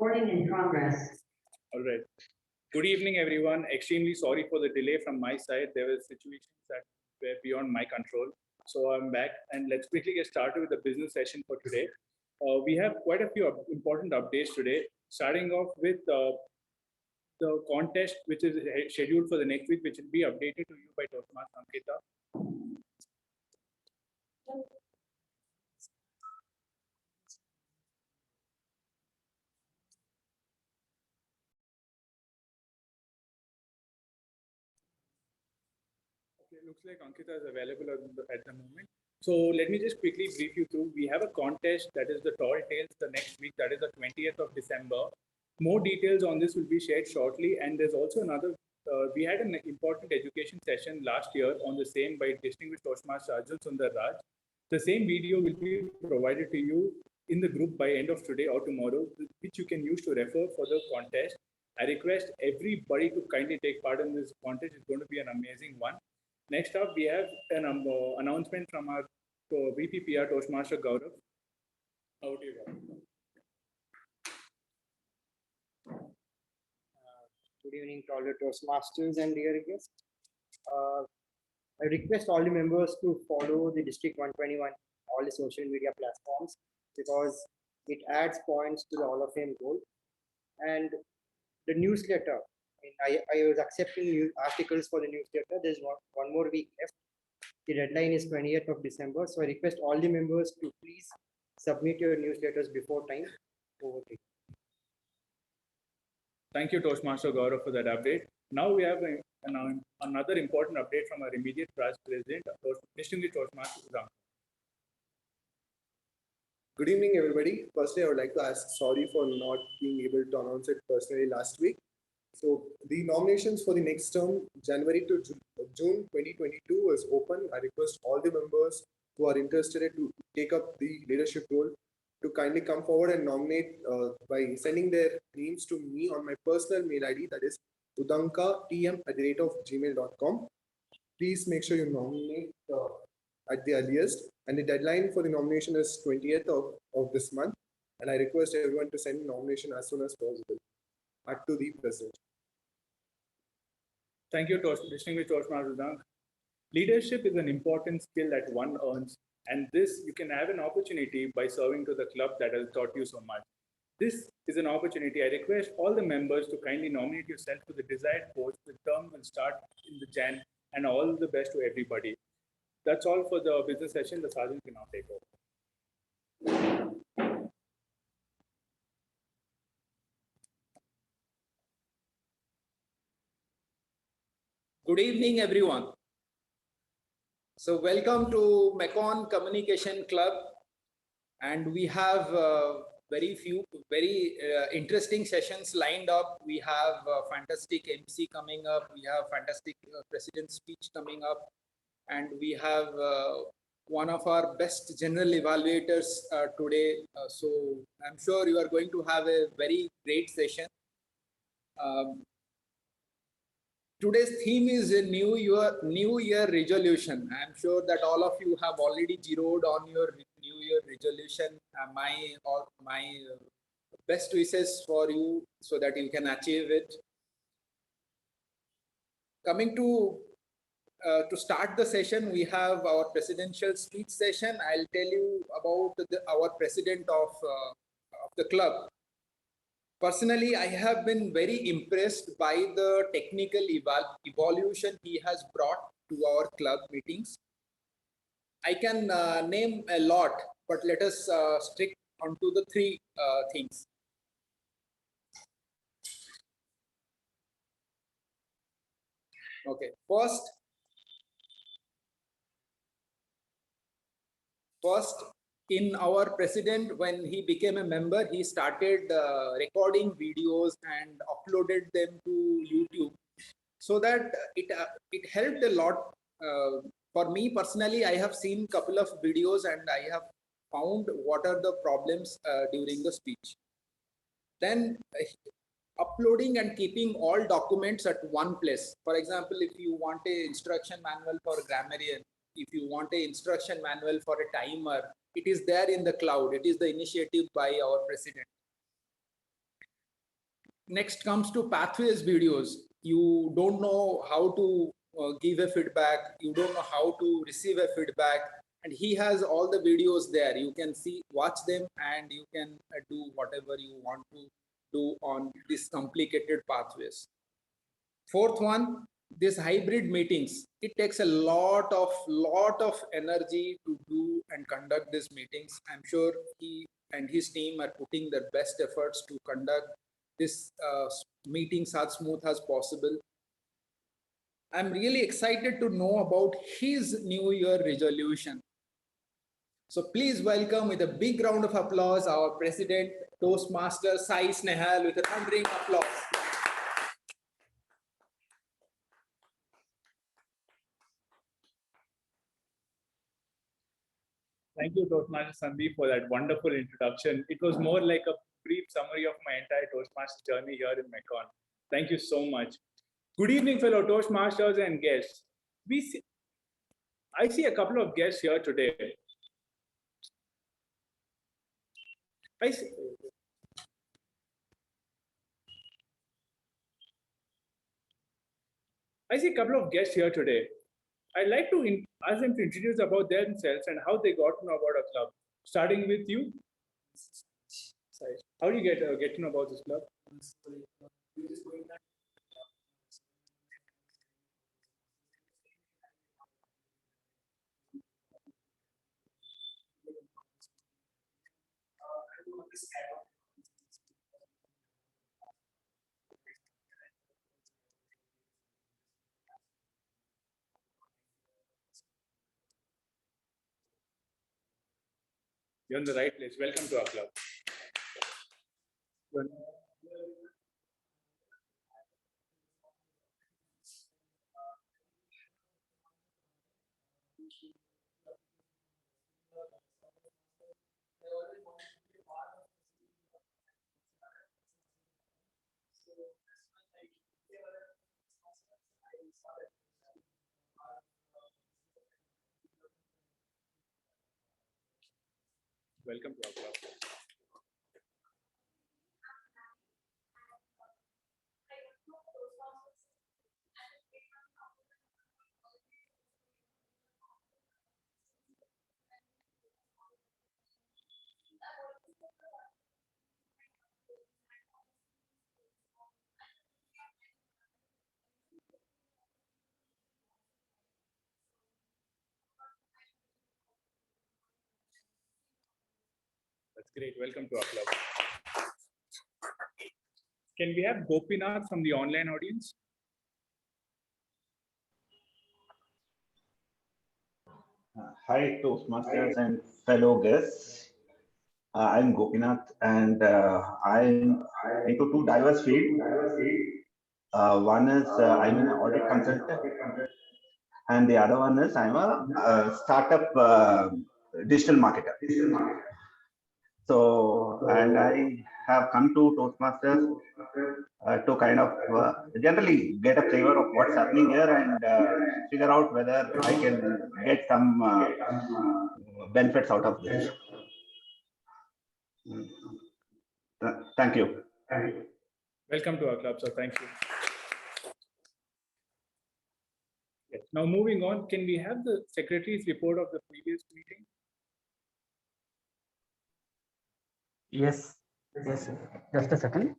Recording in progress. All right. Good evening, everyone. Extremely sorry for the delay from my side. There were situations that were beyond my control. So I'm back, and let's quickly get started with the business session for today. We have quite a few important updates today, starting off with the contest, which is scheduled for the next week, which will be updated to you by Toastmaster Ankita. Okay, looks like Ankita is available at the moment. So let me just quickly brief you through. We have a contest that is the Tall Tales the next week, that is the 20th of December. More details on this will be shared shortly. And there's also another, we had an important education session last year on the same by distinguished Toastmaster Arjun Sundar Raj. The same video will be provided to you in the group by end of today or tomorrow, which you can use to refer for the contest. I request everybody to kindly take part in this contest. It's going to be an amazing one. Next up, we have an announcement from our VPPR Toastmaster Gaurav. Over to you, Gaurav. Good evening to all the Toastmasters and dear guests. I request all the members to follow the District 121, all the social media platforms, because it adds points to the Hall of Fame goal. And the newsletter, I was accepting new articles for the newsletter. There's one more week left. The deadline is 20th of December. So I request all the members to please submit your newsletters before time. Over to you. Thank you, Toastmaster Gaurav, for that update. Now we have another important update from our immediate past president, distinguished Toastmaster Ram. Good evening, everybody. Firstly, I would like to ask sorry for not being able to announce it personally last week. So the nominations for the next term, January to June 2022, is open. I request all the members who are interested to take up the leadership role to kindly come forward and nominate by sending their names to me on my personal mail ID, that is udankatm@gmail.com. Please make sure you nominate at the earliest, and the deadline for the nomination is 20th of this month, and I request everyone to send nomination as soon as possible. Back to the president. Thank you, distinguished Toastmaster Ram. Leadership is an important skill that one earns, and this you can have an opportunity by serving to the club that has taught you so much. This is an opportunity. I request all the members to kindly nominate yourself to the desired post. The term will start in the Jan, and all the best to everybody. That's all for the business session. The sergeant can now take over. Good evening, everyone. So welcome to Mekon Communication Club, and we have very interesting sessions lined up. We have fantastic MC coming up. We have fantastic president's speech coming up, and we have one of our best general evaluators today. So I'm sure you are going to have a very great session. Today's theme is a New Year resolution. I'm sure that all of you have already zeroed on your New Year resolution. My best wishes for you so that you can achieve it. Coming to start the session, we have our presidential speech session. I'll tell you about our president of the club. Personally, I have been very impressed by the technical evolution he has brought to our club meetings. I can name a lot, but let us stick onto the three things. Okay, first, in our president, when he became a member, he started recording videos and uploaded them to YouTube, so that it helped a lot. For me personally, I have seen a couple of videos and I have found what are the problems during the speech. Then uploading and keeping all documents at one place. For example, if you want an instruction manual for a grammarian, if you want an instruction manual for a timer, it is there in the cloud. It is the initiative by our president. Next comes to pathways videos. You don't know how to give a feedback. You don't know how to receive a feedback. And he has all the videos there. You can see, watch them, and you can do whatever you want to do on these complicated pathways. Fourth one, this hybrid meetings. It takes a lot of energy to do and conduct these meetings. I'm sure he and his team are putting their best efforts to conduct this meetings as smooth as possible. I'm really excited to know about his New Year resolution. So please welcome with a big round of applause our President Toastmaster Sai Snehal with a thundering applause. Thank you, Toastmaster Sandeep, for that wonderful introduction. It was more like a brief summary of my entire Toastmaster journey here in Mekong. Thank you so much. Good evening, fellow Toastmasters and guests. I see a couple of guests here today. I see a couple of guests here today. I'd like to ask them to introduce about themselves and how they got to know about a club. Starting with you. Sorry. How do you get to know about this club? You're in the right place. Welcome to our club. Welcome to our club. That's great. Welcome to our club. Can we have Gopinath from the online audience? Hi, Toastmasters and fellow guests. I'm Gopinath, and I'm into two diverse fields. One is I'm an audit consultant, and the other one is I'm a startup digital marketer. So, and I have come to Toastmasters to kind of generally get a flavor of what's happening here and figure out whether I can get some benefits out of this. Thank you. Welcome to our club, sir. Thank you. Yes. Now, moving on, can we have the secretary's report of the previous meeting? Yes, yes, just a second.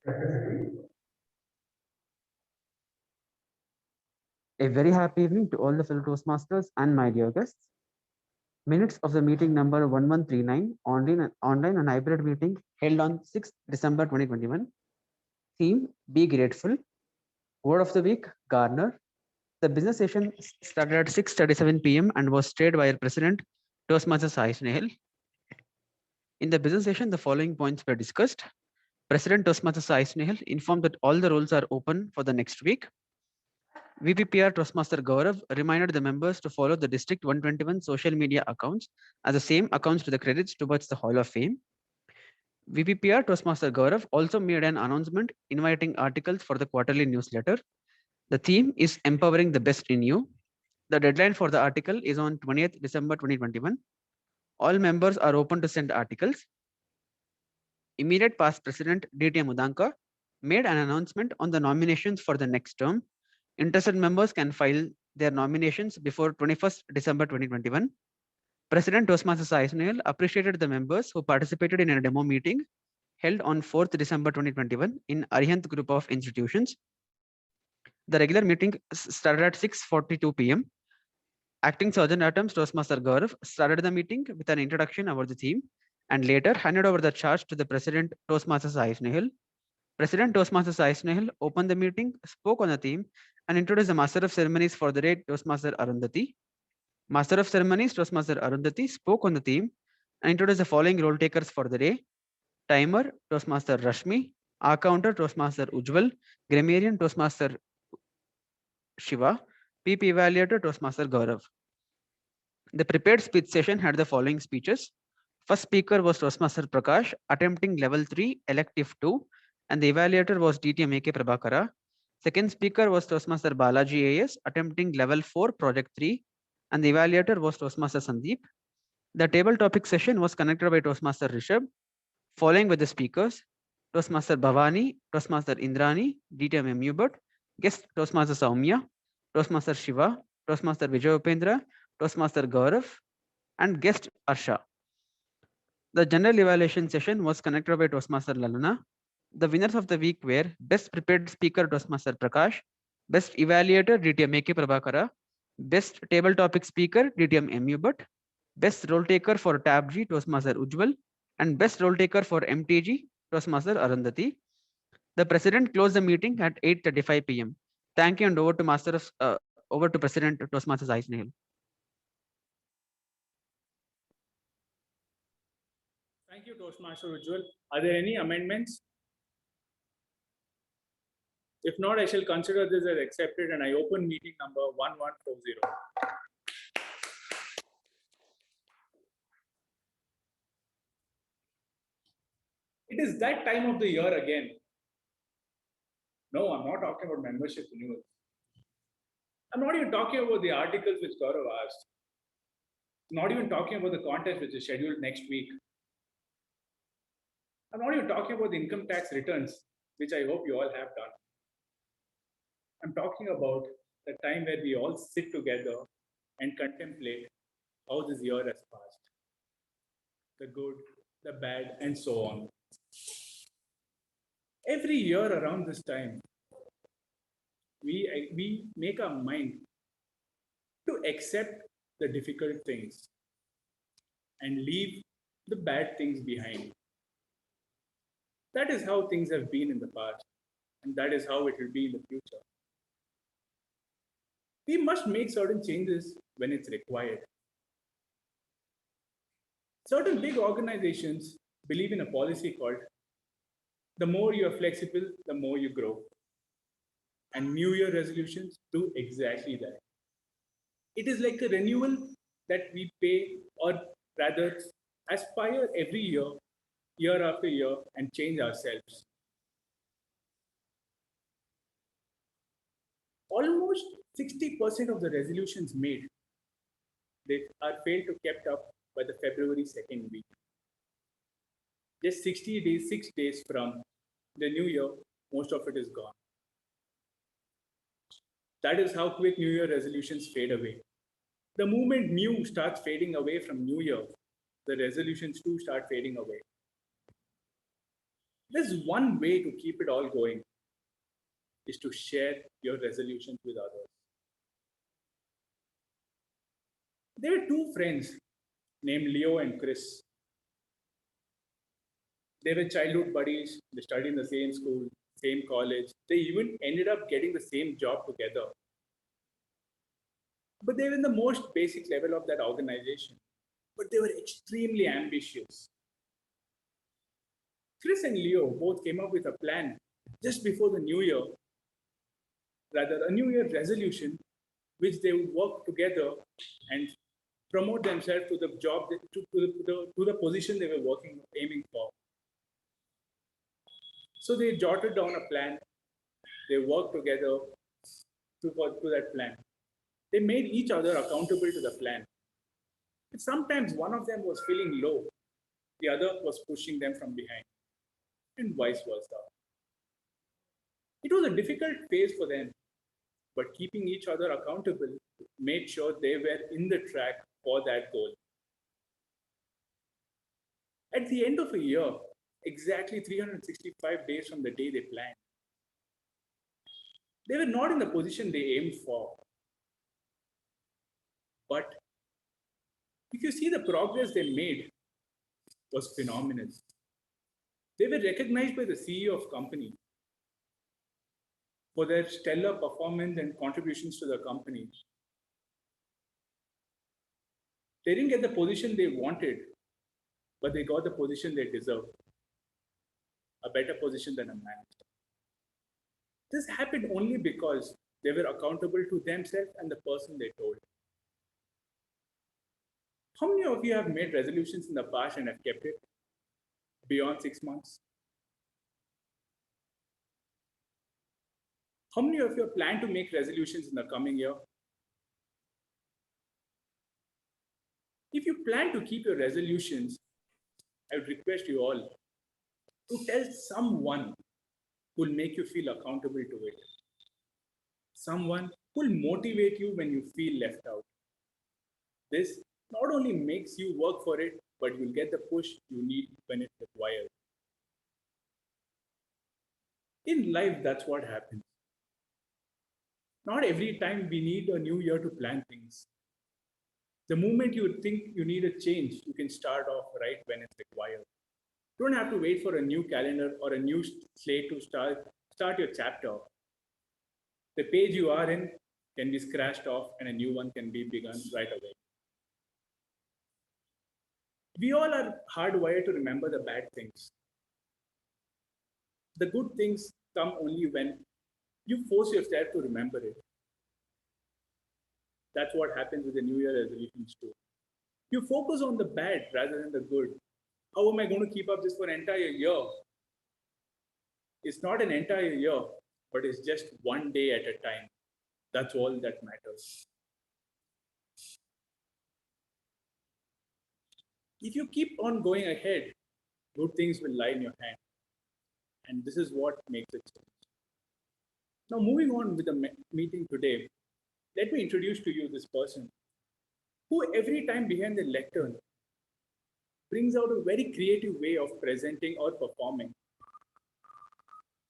A very happy evening to all the fellow Toastmasters and my dear guests. Minutes of the meeting number 1139, online and hybrid meeting held on 6th December 2021. Theme, be grateful. Word of the week, Garner. The business session started at 6:37 p.m. and was chaired by our president, Toastmaster Sai Snehal. In the business session, the following points were discussed. President Toastmaster Sai Snehal informed that all the roles are open for the next week. VPPR Toastmaster Gaurav reminded the members to follow the District 121 social media accounts as the same accounts to the credits towards the Hall of Fame. VPPR Toastmaster Gaurav also made an announcement inviting articles for the quarterly newsletter. The theme is Empowering the Best in You. The deadline for the article is on 20th December 2021. All members are open to send articles. Immediate past President DT Mudanka made an announcement on the nominations for the next term. Interested members can file their nominations before 21st December 2021. President Toastmasters Sai Sunil appreciated the members who participated in a demo meeting held on 4th December 2021 in Arihant Group of Institutions. The regular meeting started at 6:42 p.m. Acting Sergeant at Arms Toastmaster Gaurav started the meeting with an introduction about the theme and later handed over the charge to the President Toastmasters Sai Sunil. President Toastmasters Sai Sunil opened the meeting, spoke on the theme, and introduced the Master of Ceremonies for the day, Toastmaster Arundhati. Master of Ceremonies Toastmaster Arundhati spoke on the theme and introduced the following role takers for the day: Timer Toastmaster Rashmi, Counter Toastmaster Ujjwal, Grammarian Toastmaster Shiva, PP Evaluator Toastmaster Gaurav. The prepared speech session had the following speeches. First speaker was Toastmaster Prakash, attempting level 3, elective 2, and the evaluator was DTM AK Prabhakara. Second speaker was Toastmaster Balaji AS, attempting level 4, project 3, and the evaluator was Toastmaster Sandeep. The table topic session was conducted by Toastmaster Rishabh. Following with the speakers, Toastmaster Bhavani, Toastmaster Indrani, DTM Mubert, guest Toastmaster Saumya, Toastmaster Shiva, Toastmaster Vijay Upendra, Toastmaster Gaurav, and guest Arsha. The general evaluation session was conducted by Toastmaster Lalana. The winners of the week were Best Prepared Speaker Toastmaster Prakash, Best Evaluator DTM AK Prabhakara, Best Table Topic Speaker DTM Mubert, Best Role Taker for Tab G Toastmaster Ujjwal, and Best Role Taker for MTG Toastmaster Arundhati. The President closed the meeting at 8:35 p.m. Thank you, and over to President Toastmasters Sai Sunil. Thank you, Toastmaster Ujjwal. Are there any amendments? If not, I shall consider this as accepted and I open meeting number 1140. It is that time of the year again. No, I'm not talking about membership renewal. I'm not even talking about the articles which Gaurav asked. Not even talking about the contest which is scheduled next week. I'm not even talking about the income tax returns, which I hope you all have done. I'm talking about the time where we all sit together and contemplate how this year has passed. The good, the bad, and so on. Every year around this time, we make our mind to accept the difficult things and leave the bad things behind. That is how things have been in the past, and that is how it will be in the future. We must make certain changes when it's required. Certain big organizations believe in a policy called the more you are flexible, the more you grow. And New Year resolutions do exactly that. It is like a renewal that we pay, or rather aspire every year, year after year, and change ourselves. Almost 60% of the resolutions made, they are failed to kept up by the February 2nd week. Just 60 days, 6 days from the new year, most of it is gone. That is how quick New Year resolutions fade away. The moment new starts fading away from New Year, the resolutions too start fading away. There's one way to keep it all going, is to share your resolutions with others. There were two friends named Leo and Chris. They were childhood buddies, they studied in the same school, same college. They even ended up getting the same job together. But they were in the most basic level of that organization. But they were extremely ambitious. Chris and Leo both came up with a plan just before the new year, rather a New Year resolution, which they would work together and promote themselves to the job, to the position they were aiming for. So they jotted down a plan. They worked together to that plan. They made each other accountable to the plan. But sometimes one of them was feeling low, the other was pushing them from behind, and vice versa. It was a difficult phase for them, but keeping each other accountable made sure they were in the track for that goal. At the end of a year, exactly 365 days from the day they planned, they were not in the position they aimed for. But if you see the progress they made was phenomenal. They were recognized by the CEO of company for their stellar performance and contributions to the company. They didn't get the position they wanted, but they got the position they deserved. A better position than a manager. This happened only because they were accountable to themselves and the person they told. How many of you have made resolutions in the past and have kept it beyond 6 months? How many of you plan to make resolutions in the coming year? If you plan to keep your resolutions, I would request you all to tell someone who will make you feel accountable to it. Someone who will motivate you when you feel left out. This not only makes you work for it, but you'll get the push you need when it's required. In life, that's what happens. Not every time we need a new year to plan things. The moment you think you need a change, you can start off right when it's required. You don't have to wait for a new calendar or a new slate to start your chapter. The page you are in can be scratched off and a new one can be begun right away. We all are hardwired to remember the bad things. The good things come only when you force yourself to remember it. That's what happens with the New Year resolutions too. You focus on the bad rather than the good. How am I going to keep up this for an entire year? It's not an entire year, but it's just one day at a time. That's all that matters. If you keep on going ahead, good things will lie in your hand. And this is what makes it change. Now, moving on with the meeting today, let me introduce to you this person who every time behind the lectern brings out a very creative way of presenting or performing.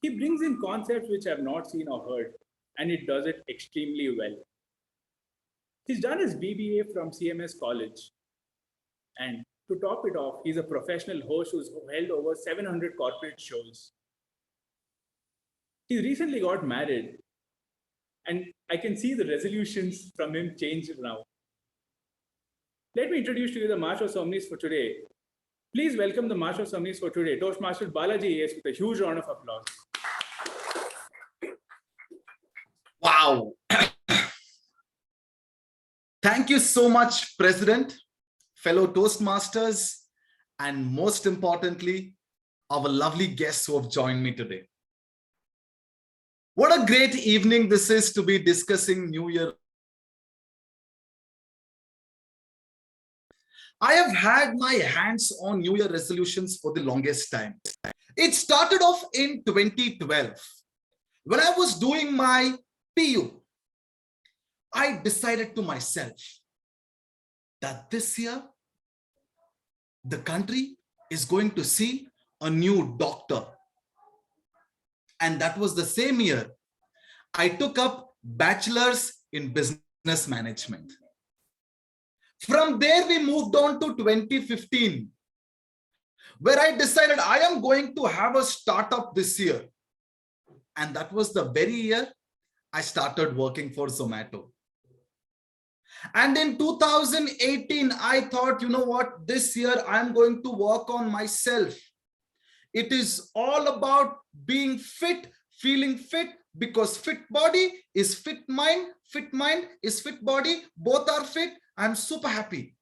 He brings in concepts which I have not seen or heard, and it does it extremely well. He's done his BBA from CMS College. And to top it off, he's a professional host who's held over 700 corporate shows. He recently got married, and I can see the resolutions from him change now. Let me introduce to you the Master of Ceremonies for today. Please welcome the Master of Ceremonies for today, Toastmaster Balaji AS, with a huge round of applause. Wow. Thank you so much, President, fellow Toastmasters, and most importantly, our lovely guests who have joined me today. What a great evening this is to be discussing New Year. I have had my hands on New Year resolutions for the longest time. It started off in 2012. When I was doing my PU, I decided to myself that this year, the country is going to see a new doctor. And that was the same year I took up bachelor's in business management. From there, we moved on to 2015, where I decided I am going to have a startup this year. And that was the very year I started working for Zomato. And in 2018, I thought, you know what, this year I'm going to work on myself. It is all about being fit, feeling fit, because fit body is fit mind is fit body, both are fit. I'm super happy.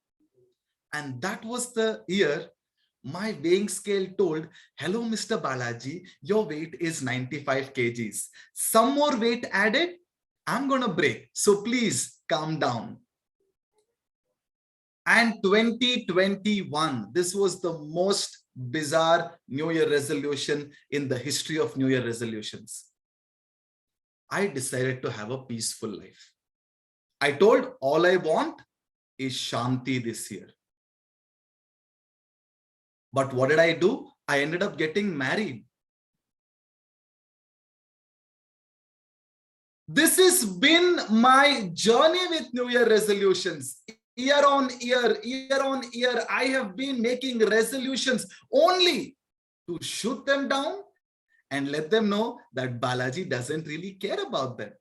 And that was the year my weighing scale told, hello, Mr. Balaji, your weight is 95 kgs. Some more weight added, I'm going to break. So please calm down. And 2021, this was the most bizarre New Year resolution in the history of New Year resolutions. I decided to have a peaceful life. I told all I want is Shanti this year. But what did I do? I ended up getting married. This has been my journey with New Year resolutions. Year on year, I have been making resolutions only to shoot them down and let them know that Balaji doesn't really care about them.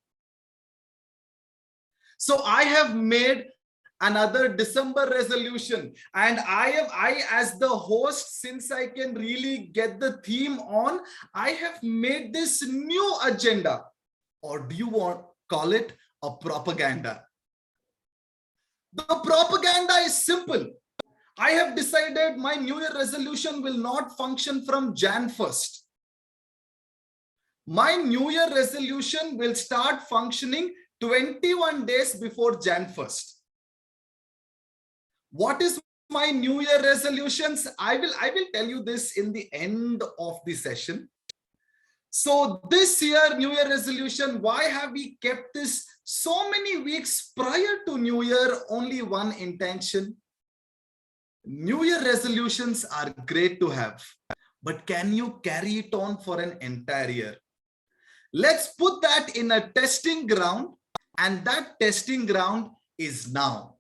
So I have made another December resolution, and I as the host, since I can really get the theme on, I have made this new agenda, or do you want call it a propaganda? The propaganda is simple. I have decided my New Year resolution will not function from Jan 1st. My New Year resolution will start functioning 21 days before Jan 1st. What is my New Year resolutions? I will tell you this in the end of the session. So this year, New Year resolution, why have we kept this so many weeks prior to New Year? Only one intention. New Year resolutions are great to have, but can you carry it on for an entire year? Let's put that in a testing ground, and that testing ground is now.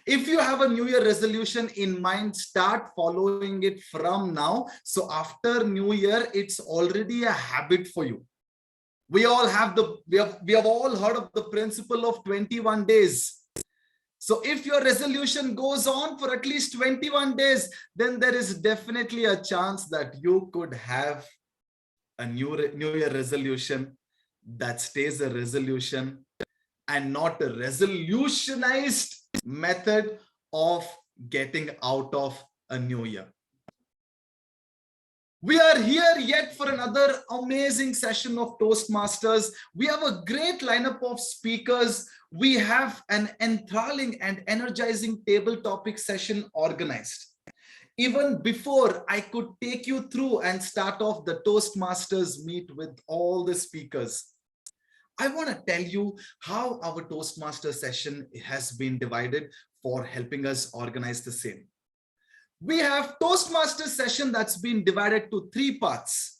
If you have a New Year resolution in mind, start following it from now. So after New Year, it's already a habit for you. We all have we have all heard of the principle of 21 days. So if your resolution goes on for at least 21 days, then there is definitely a chance that you could have a New Year resolution that stays a resolution and not a resolutionized method of getting out of a new year. We are here yet for another amazing session of Toastmasters. We have a great lineup of speakers. We have an enthralling and energizing table topic session organized. Even before I could take you through and start off the Toastmasters meet with all the speakers, I want to tell you how our Toastmaster session has been divided for helping us organize the same. We have Toastmaster session that's been divided to 3 parts.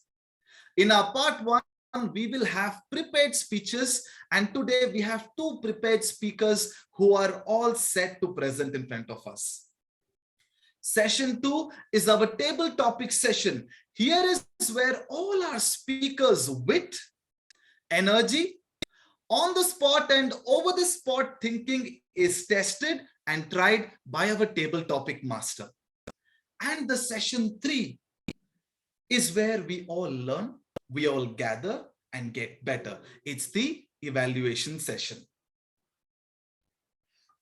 In our part 1, we will have prepared speeches, and today we have 2 prepared speakers who are all set to present in front of us. Session 2 is our table topic session. Here is where all our speakers' wit, energy, on the spot and over the spot thinking is tested and tried by our table topic master. And the session 3 is where we all learn, we all gather and get better. It's the evaluation session.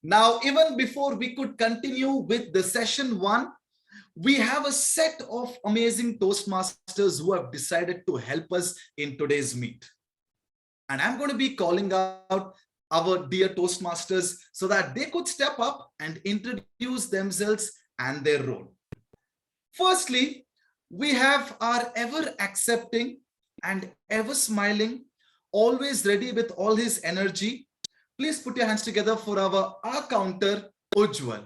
Now, even before we could continue with the session 1, we have a set of amazing Toastmasters who have decided to help us in today's meet. And I'm going to be calling out our dear Toastmasters so that they could step up and introduce themselves and their role. Firstly, we have our ever accepting and ever smiling, always ready with all his energy. Please put your hands together for our counter, Ujjwal.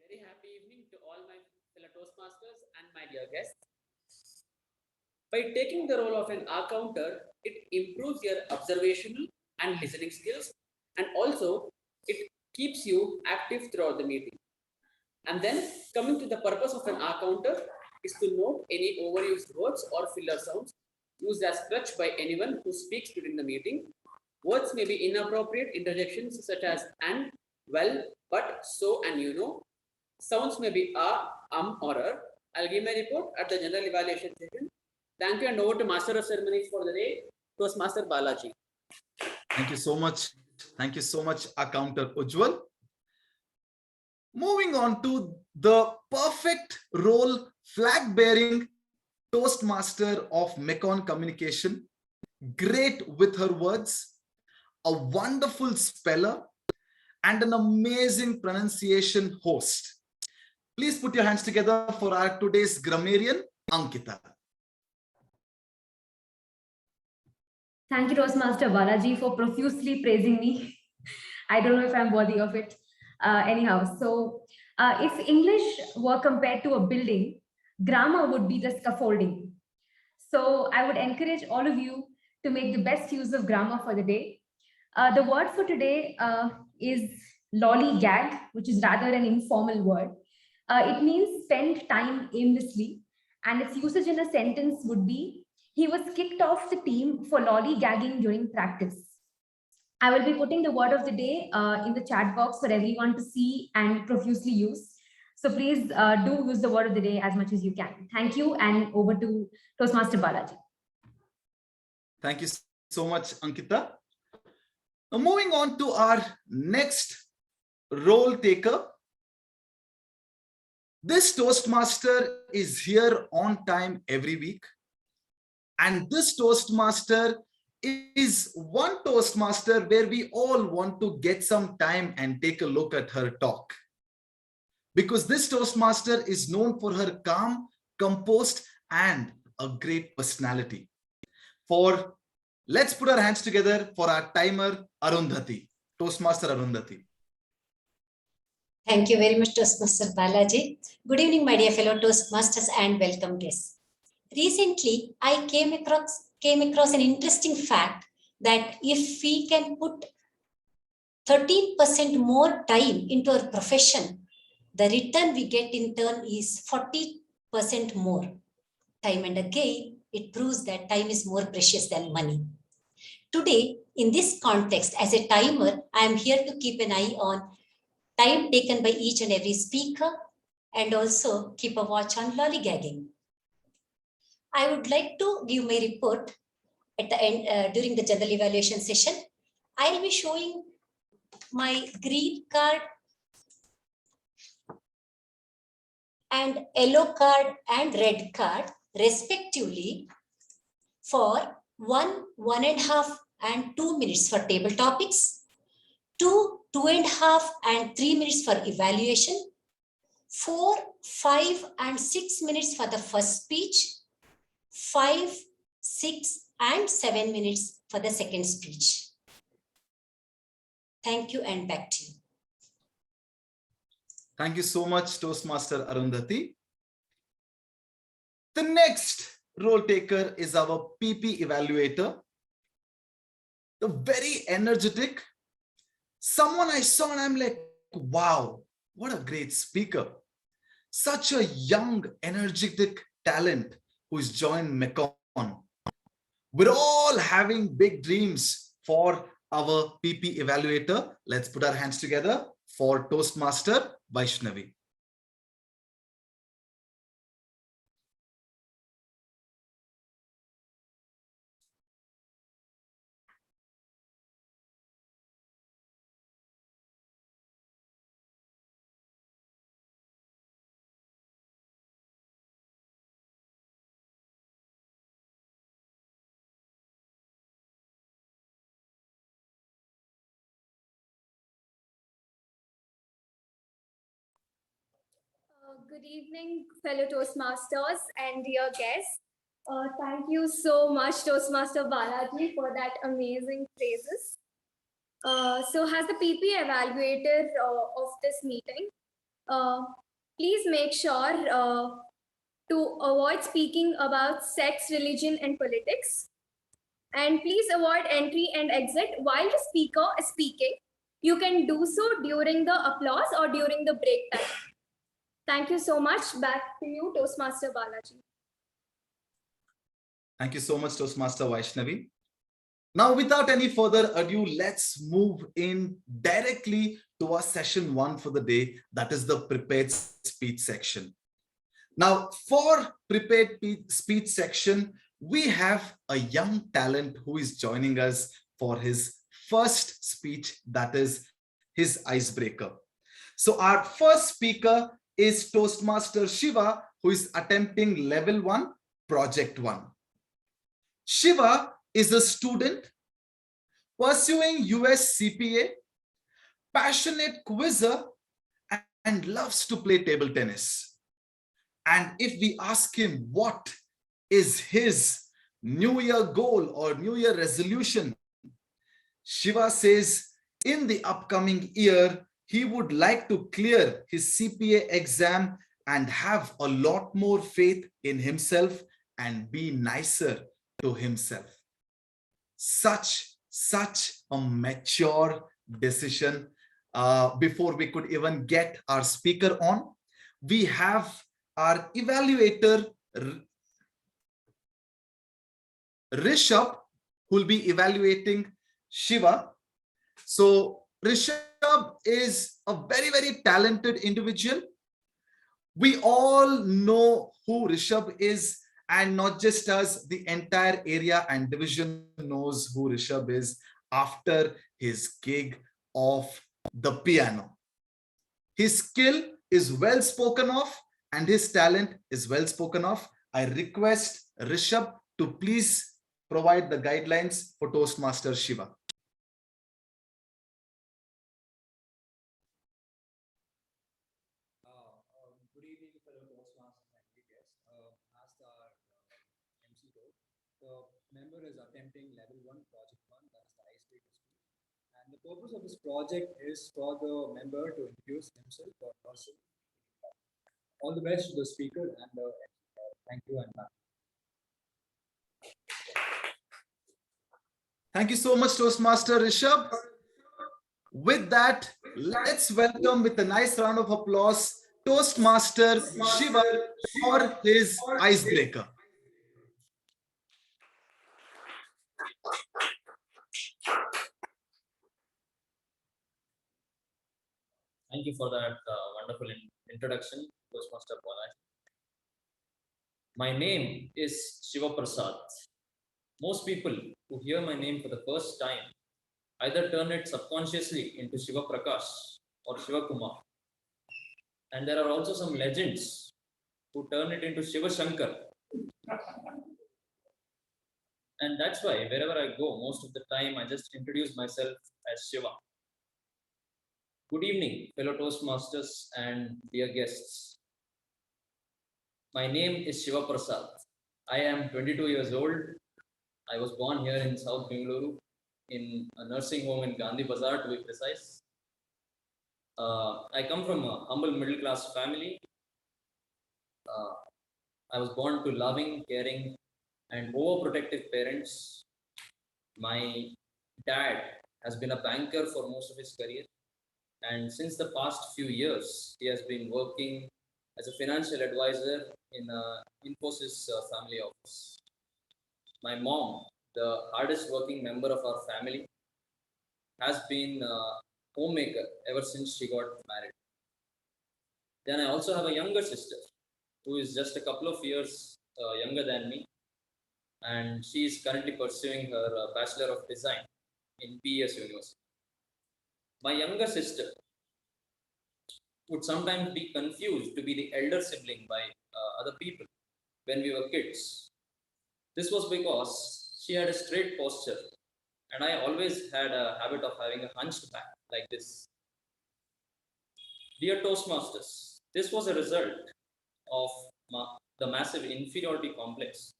Very happy evening to all my fellow Toastmasters and my dear guests. By taking the role of an counter, it improves your observational and listening skills, and also it keeps you active throughout the meeting. And then coming to the purpose of an counter is to note any overused words or filler sounds used as crutch by anyone who speaks during the meeting. Words may be inappropriate interjections such as and, well, but, so, and you know. Sounds may be or er. I'll give my report at the general evaluation session. Thank you, and over to Master of Ceremonies for the day, Toastmaster Balaji. Thank you so much. Thank you so much, Counter Ujjwal. Moving on to the perfect role flag bearing Toastmaster of Mekon Communication, great with her words, a wonderful speller, and an amazing pronunciation host. Please put your hands together for our today's grammarian, Ankita. Thank you, Toastmaster Balaji, for profusely praising me. I don't know if I'm worthy of it. Anyhow, so if English were compared to a building, grammar would be the scaffolding. So I would encourage all of you to make the best use of grammar for the day. The word for today is lollygag, which is rather an informal word. It means spend time aimlessly, and its usage in a sentence would be, he was kicked off the team for lollygagging during practice. I will be putting the word of the day in the chat box for everyone to see and profusely use. So please do use the word of the day as much as you can. Thank you, and over to Toastmaster Balaji. Thank you so much, Ankita. Now moving on to our next role taker. This Toastmaster is here on time every week. And this Toastmaster is one Toastmaster where we all want to get some time and take a look at her talk. Because this Toastmaster is known for her calm, composed, and a great personality. Let's put our hands together for our timer, Arundhati, Toastmaster Arundhati. Thank you very much, Toastmaster Balaji. Good evening, my dear fellow Toastmasters, and welcome guests. Recently, I came across an interesting fact that if we can put 13% more time into our profession, the return we get in turn is 40% more time. And again, it proves that time is more precious than money. Today, in this context, as a timer, I am here to keep an eye on time taken by each and every speaker, and also keep a watch on lollygagging. I would like to give my report at the end during the general evaluation session. I will be showing my green card and yellow card and red card respectively for 1, 1.5 and 2 minutes for table topics, 2, 2.5 and 3 minutes for evaluation, 4, 5 and 6 minutes for the first speech, 5, 6 and 7 minutes for the second speech. Thank you, and back to you. Thank you so much, Toastmaster Arundhati. The next role taker is our PP evaluator. The very energetic, someone I saw and I'm like, wow, what a great speaker. Such a young, energetic talent who's joined Mekon. We're all having big dreams for our PP evaluator. Let's put our hands together for Toastmaster Vaishnavi. Good evening, fellow Toastmasters and dear guests. Thank you so much, Toastmaster Balaji, for that amazing praises. So as the PP evaluator of this meeting, please make sure to avoid speaking about sex, religion, and politics. And please avoid entry and exit while the speaker is speaking. You can do so during the applause or during the break time. Thank you so much. Back to you, Toastmaster Balaji. Thank you so much, Toastmaster Vaishnavi. Now, without any further ado, let's move in directly to our session 1 for the day. That is the prepared speech section. Now, for prepared speech section, we have a young talent who is joining us for his first speech, that is his icebreaker. So our first speaker is Toastmaster Shiva, who is attempting level 1, project 1. Shiva is a student pursuing US CPA, passionate quizzer, and loves to play table tennis. And if we ask him what is his New Year goal or New Year resolution, Shiva says in the upcoming year, he would like to clear his CPA exam and have a lot more faith in himself and be nicer to himself. Such a mature decision. Before we could even get our speaker on, we have our evaluator, Rishabh, who will be evaluating Shiva. So Rishabh is a very, very talented individual. We all know who Rishabh is, and not just us, the entire area and division knows who Rishabh is after his gig of the piano. His skill is well spoken of and his talent is well spoken of. I request Rishabh to please provide the guidelines for Toastmaster Shiva. Good evening, fellow Toastmasters and guests. As our MC told, the member is attempting level 1, project 1, that is the icebreaker speech. And the purpose of this project is for the member to introduce himself or herself. All the best to the speaker and the thank you and bye. Thank you so much, Toastmaster Rishabh. With that, let's welcome with a nice round of applause Toastmaster Shiva for his icebreaker. Thank you for that wonderful introduction, Toastmaster Balaji. My name is Shiva Prasad. Most people who hear my name for the first time either turn it subconsciously into Shiva Prakash or Shiva Kumar. And there are also some legends who turn it into Shiva Shankar. And that's why wherever I go, most of the time I just introduce myself as Shiva. Good evening, fellow Toastmasters and dear guests. My name is Shiva Prasad. I am 22 years old. I was born here in South Bengaluru in a nursing home in Gandhi Bazaar, to be precise. I come from a humble middle class family. I was born to loving, caring, and overprotective parents. My dad has been a banker for most of his career. And since the past few years, he has been working as a financial advisor in Infosys family office. My mom, the hardest working member of our family, has been a homemaker ever since she got married. Then I also have a younger sister who is just a couple of years younger than me. And she is currently pursuing her Bachelor of Design in PES University. My younger sister would sometimes be confused to be the elder sibling by other people when we were kids. This was because she had a straight posture, and I always had a habit of having a hunched back like this. Dear Toastmasters, this was a result of the massive inferiority complex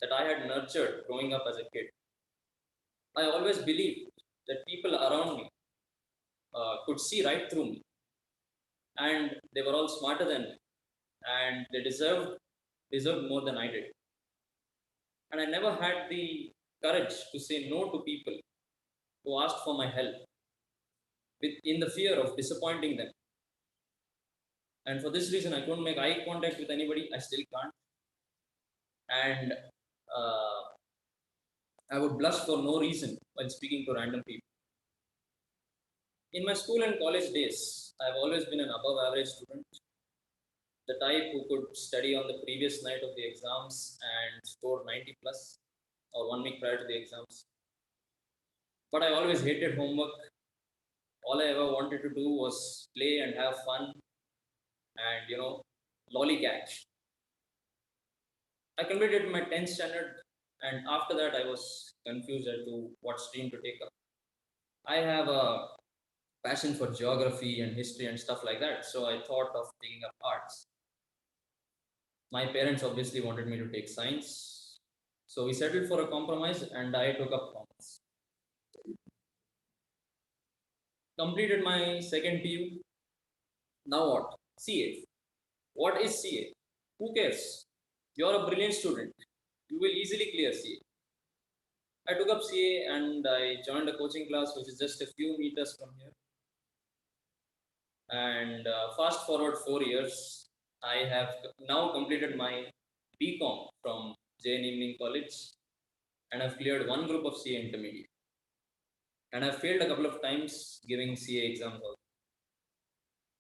that I had nurtured growing up as a kid. I always believed that people around me could see right through me, and they were all smarter than me, and they deserved more than I did. And I never had the courage to say no to people who asked for my help in the fear of disappointing them. And for this reason, I couldn't make eye contact with anybody. I still can't. And I would blush for no reason when speaking to random people. In my school and college days, I've always been an above average student, the type who could study on the previous night of the exams and score 90 plus or 1 week prior to the exams. But I always hated homework, all I ever wanted to do was play and have fun and, you know, lollygag. I completed my 10th standard, and after that I was confused as to what stream to take up. I have a passion for geography and history and stuff like that, so I thought of taking up arts. My parents obviously wanted me to take science, so we settled for a compromise and I took up commerce. Completed my second PU. Now what? CA. What is CA? Who cares? You're a brilliant student. You will easily clear CA. I took up CA and I joined a coaching class which is just a few meters from here. And fast forward 4 years, I have now completed my BCom from Jain Evening College, and I've cleared one group of CA intermediate. And I've failed a couple of times giving CA exams also.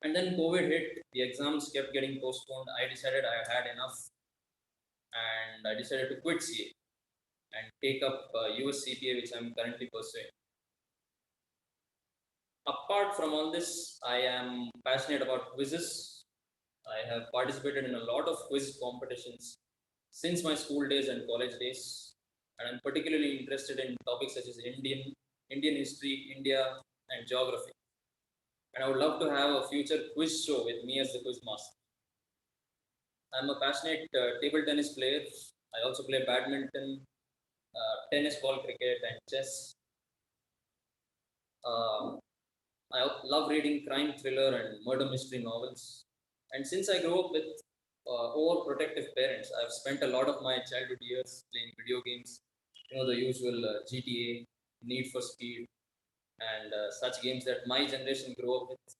And then COVID hit, the exams kept getting postponed. I decided I had enough, and I decided to quit CA and take up US CPA, which I'm currently pursuing. Apart from all this, I am passionate about quizzes. I have participated in a lot of quiz competitions since my school days and college days, and I'm particularly interested in topics such as Indian history, India, and geography. And I would love to have a future quiz show with me as the quiz master. I'm a passionate table tennis player. I also play badminton, tennis ball, cricket, and chess. I love reading crime, thriller, and murder mystery novels. And since I grew up with overprotective parents, I've spent a lot of my childhood years playing video games. You know, the usual GTA, Need for Speed, and such games that my generation grew up with.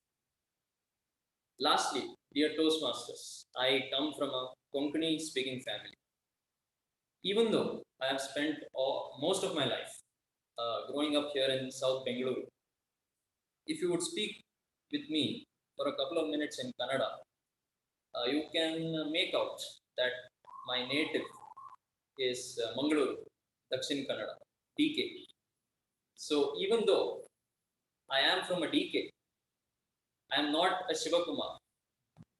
Lastly, dear Toastmasters, I come from a Konkani speaking family. Even though I have spent most of my life growing up here in South Bengaluru, if you would speak with me for a couple of minutes in Kannada, you can make out that my native is Mangaluru, Dakshin Kannada, DK. So even though I am from a DK, I am not a Shivakumar.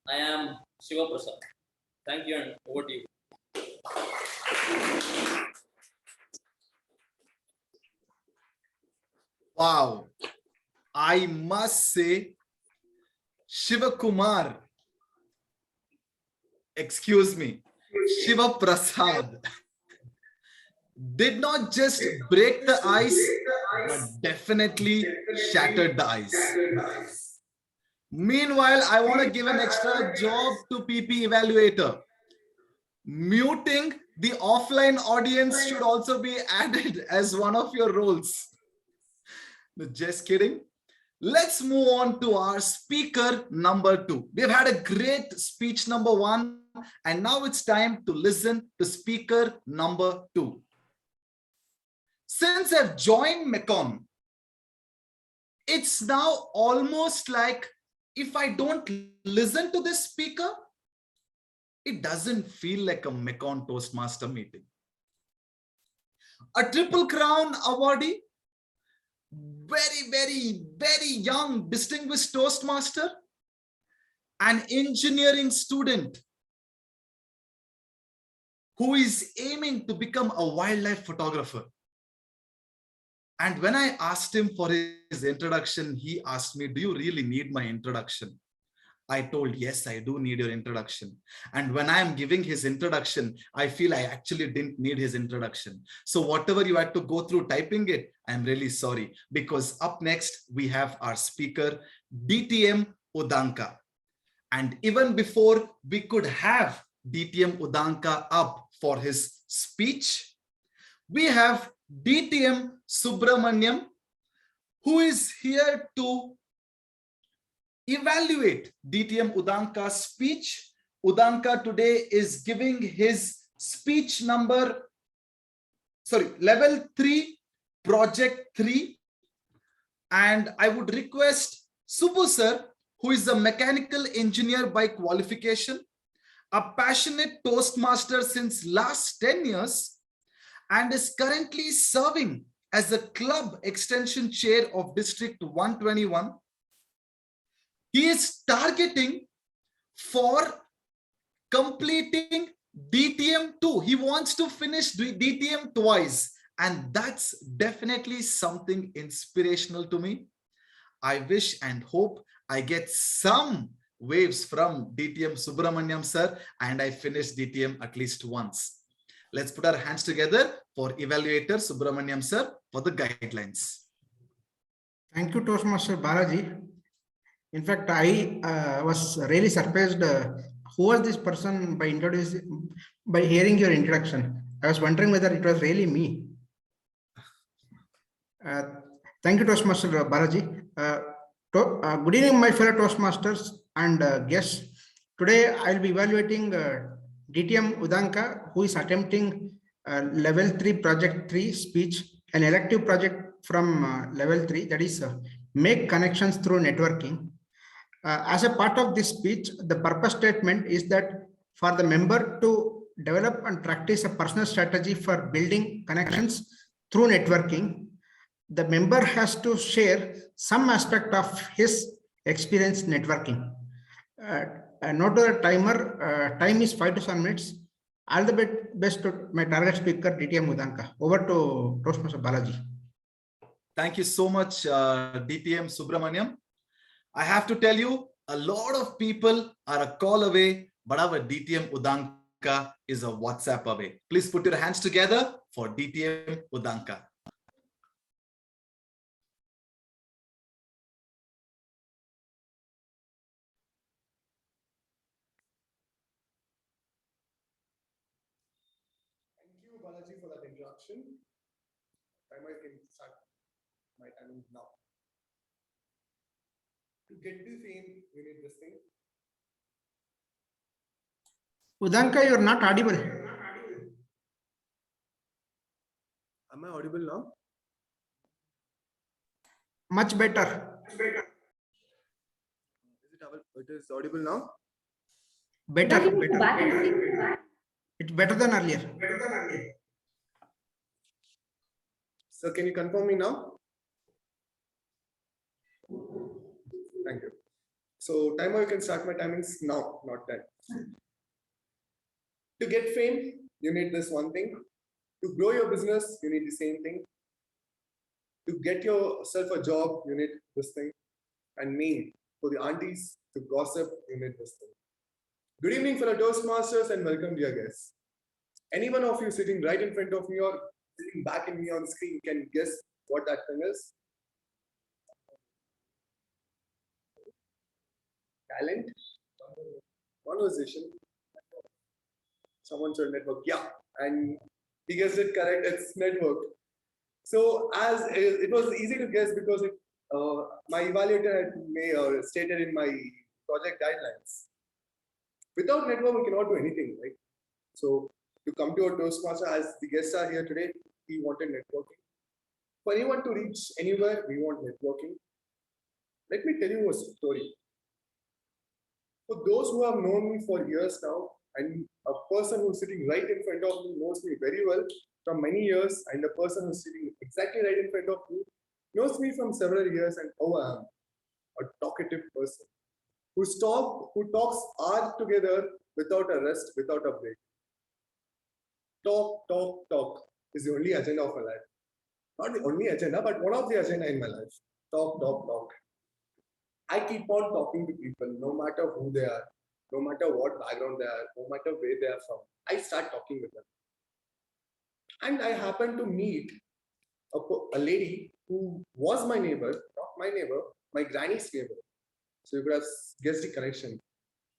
I am Shiva Prasad. Thank you, and over to you. Wow. I must say, Shiva Kumar, excuse me, Shiva Prasad did not just break the ice, but definitely shattered the ice. Meanwhile, I want to give an extra job to PP Evaluator. Muting the offline audience should also be added as one of your roles. No, just kidding. Let's move on to our speaker number 2. We've had a great speech number 1, and now it's time to listen to speaker number 2. Since I've joined MECON, it's now almost like if I don't listen to this speaker, it doesn't feel like a MECON Toastmaster meeting. A Triple Crown awardee, very young, distinguished Toastmaster, an engineering student who is aiming to become a wildlife photographer. And when I asked him for his introduction, he asked me, do you really need my introduction? I told, yes, I do need your introduction. And when I am giving his introduction, I feel I actually didn't need his introduction. So whatever you had to go through typing it, I'm really sorry, because up next we have our speaker, DTM Udanka. And even before we could have DTM Udanka up for his speech, we have DTM Subramaniam, who is here to evaluate DTM Udanka's speech. Udanka today is giving his speech level 3, project 3. And I would request Subbu sir, who is a mechanical engineer by qualification, a passionate Toastmaster since last 10 years, and is currently serving as the club extension chair of District 121, he is targeting for completing DTM 2. He wants to finish DTM twice. And that's definitely something inspirational to me. I wish and hope I get some waves from DTM Subramaniam sir and I finish DTM at least once. Let's put our hands together for evaluator Subramaniam sir for the guidelines. Thank you, Toastmaster Balaji. In fact, I was really surprised. Who was this person by hearing your introduction? I was wondering whether it was really me. Thank you, Toastmaster Balaji. Good evening, my fellow Toastmasters and guests. Today, I'll be evaluating DTM Udanka, who is attempting level 3 project 3 speech, an elective project from level 3, that is make connections through networking. As a part of this speech, the purpose statement is that for the member to develop and practice a personal strategy for building connections through networking, the member has to share some aspect of his experience networking. Note the timer, time is 5 to 7 minutes. All the best to my target speaker, DTM Udanka. Over to Toastmaster Balaji. Thank you so much, DTM Subramaniam. I have to tell you, a lot of people are a call away, but our DTM Udanka is a WhatsApp away. Please put your hands together for DTM Udanka. Thank you, Balaji, for that introduction. Timer can start my timing now. To get the fame, you need this thing. Udanka, you're not audible. Am I audible now? Much better. It is audible now? Better. It's better than earlier. Sir, can you confirm me now? Thank you. So timer, you can start my timings now, not then. To get fame, you need this one thing. To grow your business, you need the same thing. To get yourself a job, you need this thing. And me, for the aunties to gossip, you need this thing. Good evening, fellow Toastmasters, and welcome, dear guests. Any one of you sitting right in front of me or sitting back in me on the screen can guess what that thing is? Talent, conversation, someone said network, yeah, and he guessed it correct, it's network. So as it was easy to guess because my evaluator had stated in my project guidelines. Without network, we cannot do anything, right? So to come to our Toastmaster, as the guests are here today, we wanted networking. For anyone to reach anywhere, we want networking. Let me tell you a story. For those who have known me for years now, and a person who's sitting right in front of me knows me very well from many years, and the person who's sitting exactly right in front of me knows me from several years, and how I am a talkative person who talks hours together without a rest, without a break. Talk is the only agenda of my life. Not the only agenda, but one of the agenda in my life. Talk. I keep on talking to people, no matter who they are, no matter what background they are, no matter where they are from. I start talking with them. And I happened to meet a lady who was my neighbor, not my neighbor, my granny's neighbor. So you could have guessed the connection.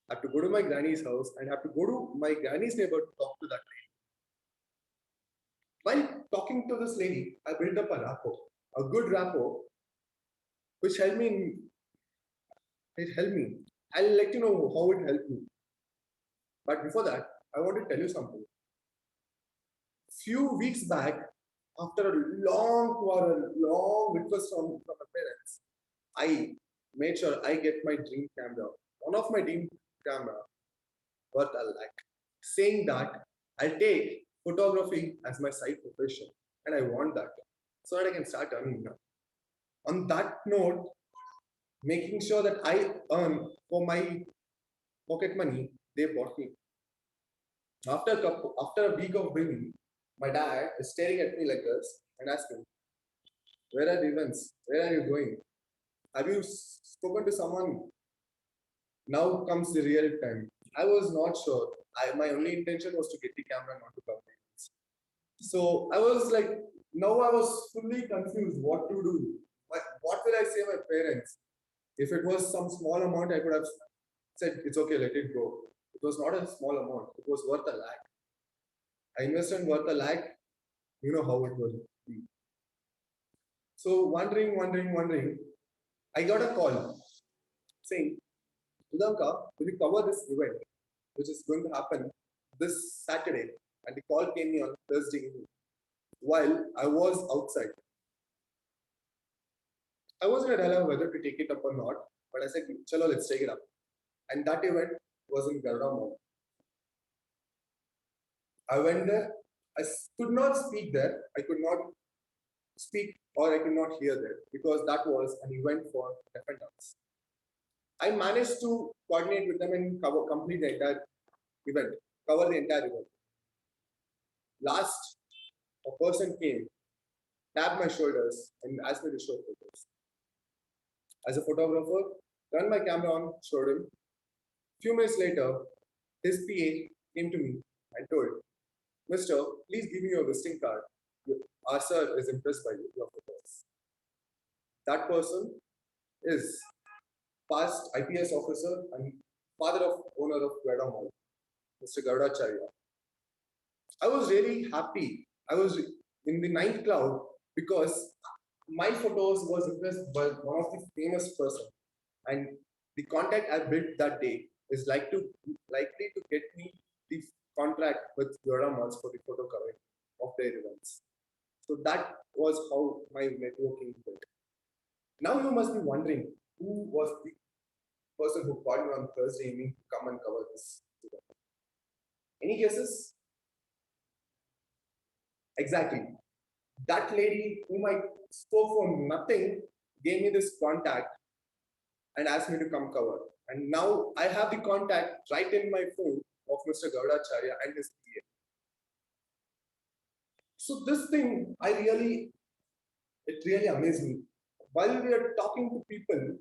I have to go to my granny's house and have to go to my granny's neighbor to talk to that lady. While talking to this lady, I built up a rapport, a good rapport, which helped me. I'll let you know how it helped me. But before that, I want to tell you something. Few weeks back, after a long quarrel, long request from my parents, I made sure I get my dream camera. One of my dream camera worth a lakh. Saying that I'll take photography as my side profession, and I want that. so that I can start earning now. On that note, making sure that I earn for my pocket money, they bought me. After a week of bringing, my dad is staring at me like this and asking, "Where are the events? Where are you going? Have you spoken to someone?" Now comes the real time. I was not sure. My only intention was to get the camera, not to cover it. So I was like, now I was fully confused what to do. What will I say my parents? If it was some small amount, I could have said, it's okay, let it go. It was not a small amount. It was worth a lakh. I invested worth a lakh. You know how it will be. So wondering, I got a call saying, Udanka, will you cover this event, which is going to happen this Saturday? And the call came me on Thursday evening while I was outside. I wasn't aware whether to take it up or not, but I said, chalo, let's take it up. And that event was in Garuda Mall. I went there. I could not speak there. I could not speak or I could not hear there because that was an event for deaf and dumb. I managed to coordinate with them and complete the entire event, cover the entire event. Last, a person came, tapped my shoulders and asked me to show photos. As a photographer, turned my camera on, showed him. Few minutes later, his PA came to me and told, "Mister, please give me your visiting card. Our sir is impressed by your photos." That person is past IPS officer and father of owner of Garuda Mall, Mr. Gaurudacharya. I was really happy. I was in the ninth cloud because my photos was impressed by one of the famous person, and the contact I built that day is likely to get me the contract with Garuda Malls for the photo covering of their events. So that was how my networking built. Now you must be wondering who was the person who called me on Thursday evening to come and cover this event. Any guesses? Exactly. That lady whom I spoke for nothing gave me this contact and asked me to come cover. And now I have the contact right in my phone of Mr. Gaurudacharya and his PA. So this thing, it really amazed me. While we are talking to people,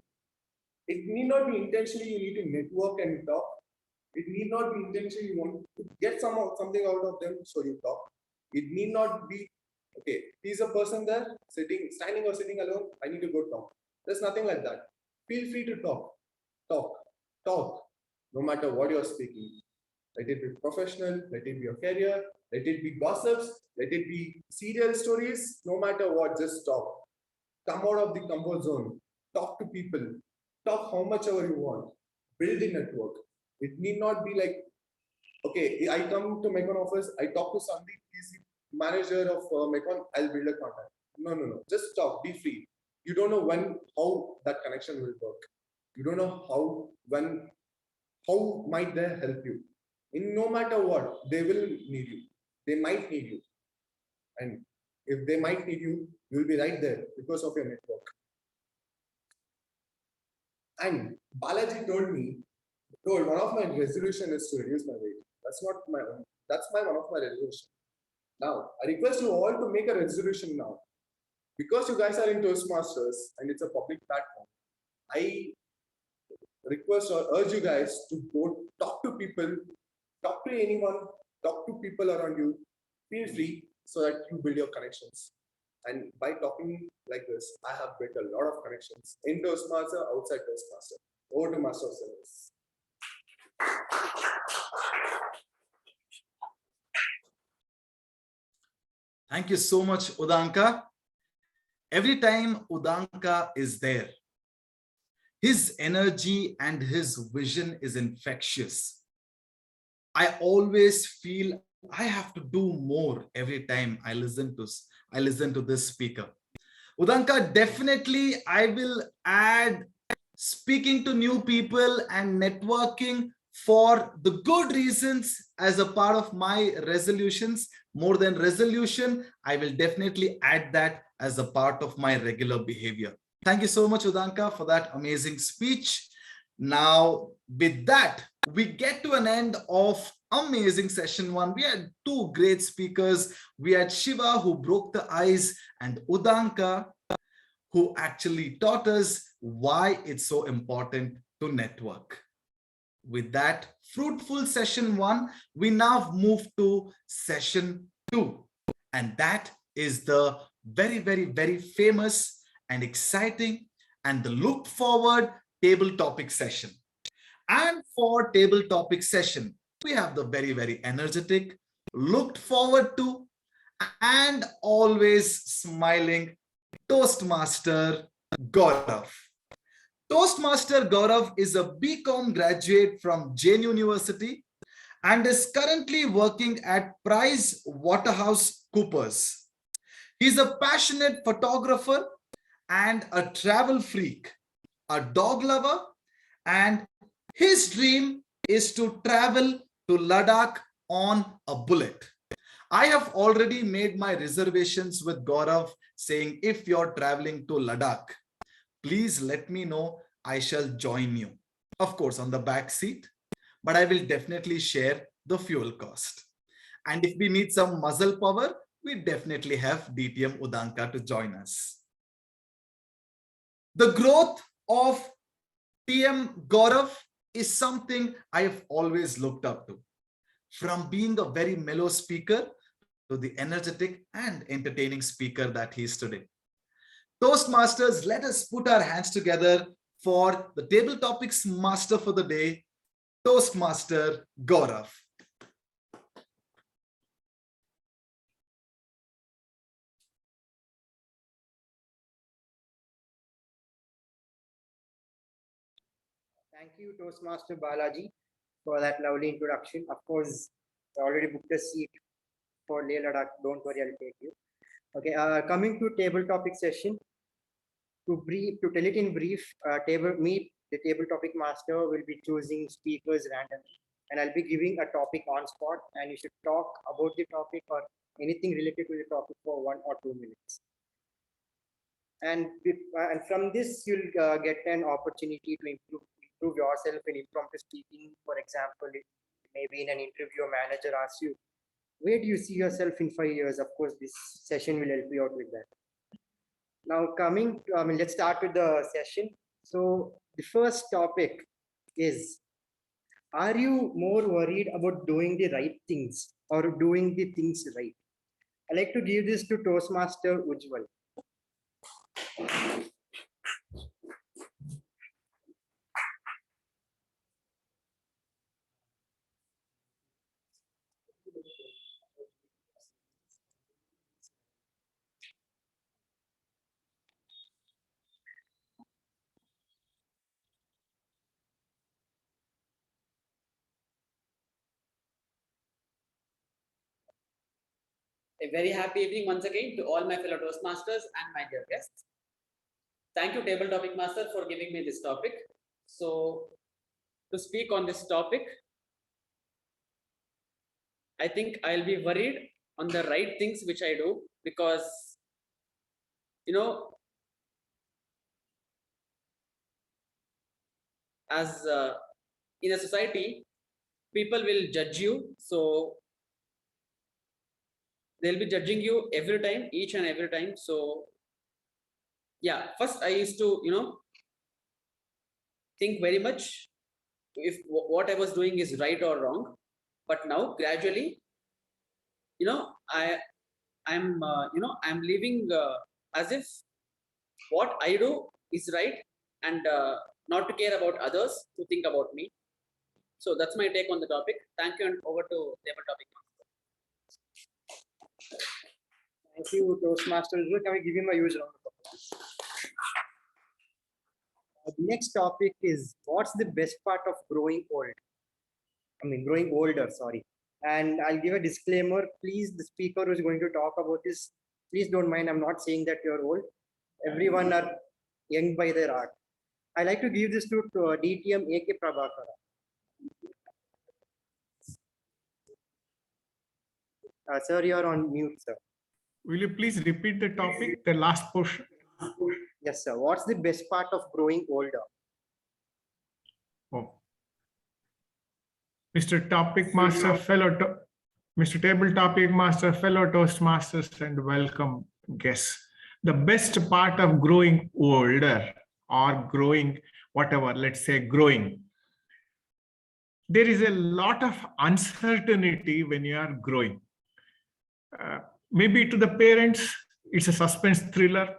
it need not be intentionally you need to network and talk. It need not be intentionally you want to get something out of them, so you talk. It need not be, okay, he's a person there, standing or sitting alone, I need to go talk. There's nothing like that. Feel free to talk, no matter what you're speaking. Let it be professional, let it be your career, let it be gossips, let it be serial stories, no matter what, just talk. Come out of the comfort zone, talk to people, talk how much ever you want, build a network. It need not be like, okay, I come to Mecon office, I talk to somebody, he's the manager of Mecon, I'll build a contact. No. Just talk, be free. You don't know how that connection will work. You don't know how might they help you. No matter what, they will need you. They might need you. And if they might need you, you'll be right there because of your network. And Balaji told one of my resolution is to reduce my weight. That's not my own. That's one of my resolution. Now, I request you all to make a resolution now. Because you guys are in Toastmasters and it's a public platform, I request or urge you guys to go talk to people, talk to anyone, talk to people around you. Feel free so that you build your connections. And by talking like this, I have built a lot of connections in Toastmaster, outside Toastmaster. Over to Master of Service. Thank you so much, Udanka. Every time Udanka is there, his energy and his vision is infectious. I always feel I have to do more every time I listen to this speaker. Udanka, definitely I will add speaking to new people and networking for the good reasons as a part of my resolutions. More than resolution, I will definitely add that as a part of my regular behavior. Thank you so much, Udanka, for that amazing speech. Now, with that, we get to an end of amazing session 1. We had 2 great speakers. We had Shiva, who broke the ice, and Udanka, who actually taught us why it's so important to network. With that fruitful session 1, we now move to session 2. And that is the very, very, very famous and exciting and the looked forward table topic session. And for table topic session, we have the very, very energetic, looked forward to, and always smiling Toastmaster Gaurav. Toastmaster Gaurav is a BCom graduate from Jain University and is currently working at Price Waterhouse Coopers. He's a passionate photographer and a travel freak, a dog lover, and his dream is to travel to Ladakh on a bullet. I have already made my reservations with Gaurav, saying if you're traveling to Ladakh, please let me know. I shall join you. Of course, on the back seat, but I will definitely share the fuel cost. And if we need some muscle power, we definitely have DTM Udanka to join us. The growth of TM Gaurav is something I have always looked up to. From being a very mellow speaker to the energetic and entertaining speaker that he is today. Toastmasters, let us put our hands together for the table topics master for the day, Toastmaster Gaurav. Thank you, Toastmaster Balaji, for that lovely introduction. Of course, I already booked a seat for Leh Ladakh. Don't worry, I'll take you. Okay, coming to table topic session. To tell it in brief, the table topic master will be choosing speakers randomly, and I'll be giving a topic on spot, and you should talk about the topic or anything related to the topic for 1 or 2 minutes. And from this, you'll get an opportunity to improve yourself in impromptu speaking. For example, maybe in an interview, a manager asks you, where do you see yourself in 5 years? Of course, this session will help you out with that. Now let's start with the session. So the first topic is, are you more worried about doing the right things or doing the things right? I like to give this to Toastmaster Ujjwal. A very happy evening once again to all my fellow Toastmasters and my dear guests. Thank you, Table Topic Master, for giving me this topic. So, to speak on this topic, I think I'll be worried on the right things which I do, because, you know, as in a society, people will judge you. So, they'll be judging you every time, each and every time. So yeah, first I used to, think very much if what I was doing is right or wrong. But now gradually, I'm living as if what I do is right, and not to care about others to think about me. So that's my take on the topic. Thank you, and over to Table Topic Master. Thank you, Toastmaster. Can we give him a huge round of applause? The next topic is, what's the best part of growing old? Growing older, sorry. And I'll give a disclaimer. Please, the speaker who is going to talk about this, please don't mind. I'm not saying that you're old. Everyone are young by their art. I like to give this to DTM A.K. Prabhakara. Sir, you're on mute, sir. Will you please repeat the topic, the last portion? Yes, sir. What's the best part of growing older? Oh. Mr. Topic Master, Mr. Table Topic Master, fellow Toastmasters, and welcome guests. The best part of growing older or growing, whatever, let's say growing. There is a lot of uncertainty when you are growing. Maybe to the parents, it's a suspense thriller.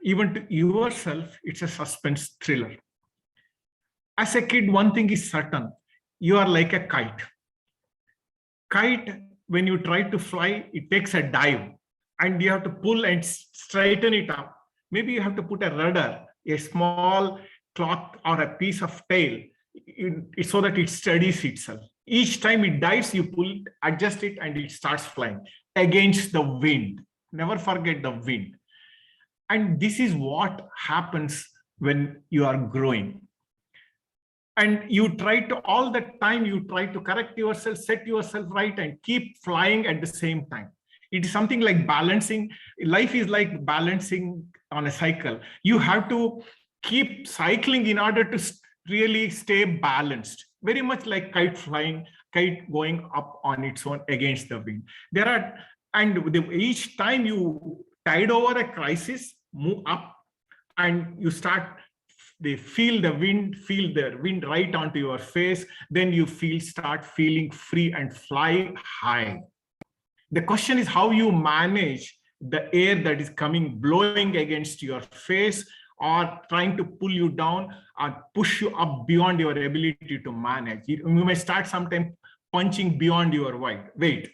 Even to yourself, it's a suspense thriller. As a kid, one thing is certain. You are like a kite. Kite, when you try to fly, it takes a dive and you have to pull and straighten it up. Maybe you have to put a rudder, a small cloth or a piece of tail so that it steadies itself. Each time it dives, you pull it, adjust it, and it starts flying against the wind. Never forget the wind. And this is what happens when you are growing. And you try to, all the time, you try to correct yourself, set yourself right, and keep flying at the same time. It is something like balancing. Life is like balancing on a cycle. You have to keep cycling in order to really stay balanced. Very much like kite flying, kite going up on its own against the wind. There are, and each time you tide over a crisis, move up, and you start, they feel the wind right onto your face, then you start feeling free and fly high. The question is how you manage the air that is coming, blowing against your face, or trying to pull you down or push you up beyond your ability to manage. You may start sometimes punching beyond your weight.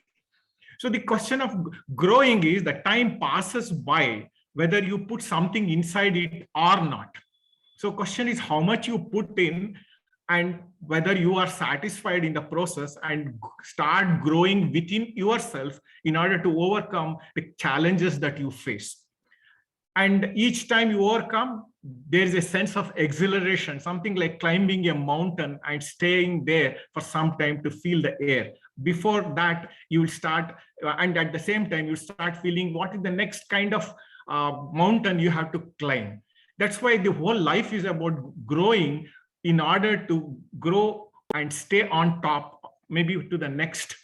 So the question of growing is the time passes by, whether you put something inside it or not. So question is how much you put in and whether you are satisfied in the process and start growing within yourself in order to overcome the challenges that you face. And each time you overcome, there's a sense of exhilaration, something like climbing a mountain and staying there for some time to feel the air. Before that, you will start, and at the same time, you start feeling what is the next kind of mountain you have to climb. That's why the whole life is about growing in order to grow and stay on top, maybe to the next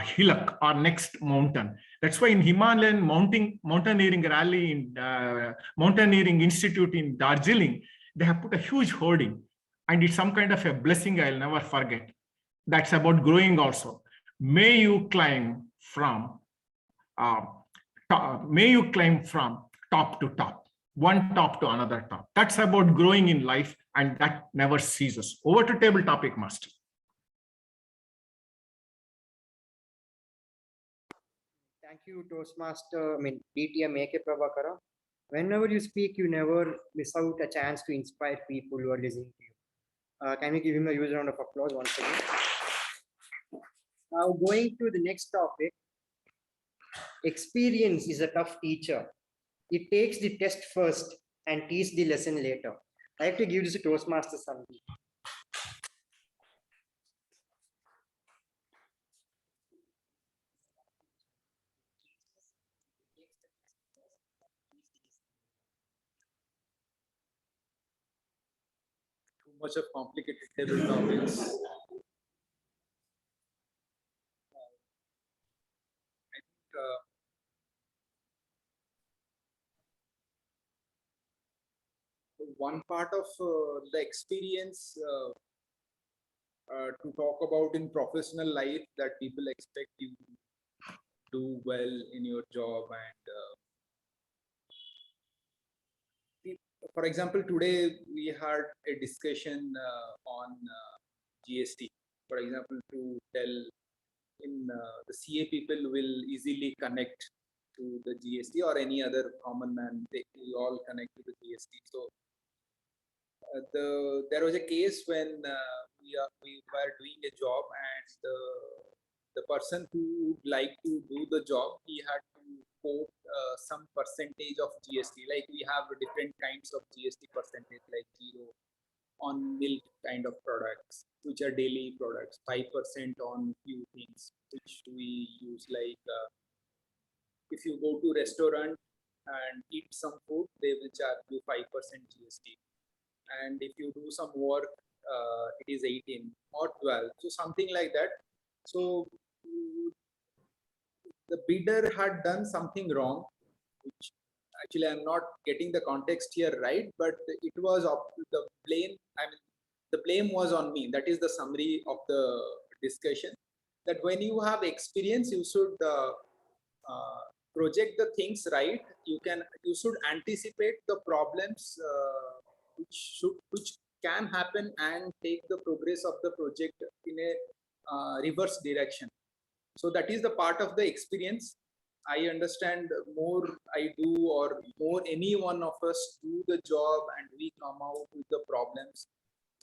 hillock or next mountain. That's why in Himalayan mountaineering rally in Mountaineering Institute in Darjeeling, they have put a huge hoarding, and it's some kind of a blessing I'll never forget. That's about growing also. May you climb from top to top, one top to another top. That's about growing in life, and that never ceases. Over to Table Topic Master. Thank you, Toastmaster, DTM A.K. Prabhakara. Whenever you speak, you never miss out a chance to inspire people who are listening to you. Can we give him a huge round of applause once again? Now, going to the next topic, experience is a tough teacher. It takes the test first and teach the lesson later. I have to give this to Toastmaster Sandeep. Too much of complicated table topics. I think one part of the experience to talk about in professional life that people expect you to do well in your job. And for example, today we had a discussion on GST. For example, to tell in the CA people will easily connect to the GST, or any other common man, they will all connect to the GST. So there was a case when we were doing a job, and the person who would like to do the job, he had to quote some percentage of GST. Like we have different kinds of GST percentage, like 0 on milk kind of products, which are daily products, 5% on few things which we use, like if you go to restaurant and eat some food, they will charge you 5% GST. And if you do some work, it is 18 or 12, so something like that. So the bidder had done something wrong, which actually I'm not getting the context here right, but it was the blame. I mean, the blame was on me. That is the summary of the discussion. That when you have experience, you should project the things right. You should anticipate the problems which can happen and take the progress of the project in a reverse direction. So that is the part of the experience. I understand more I do or more any one of us do the job and we come out with the problems.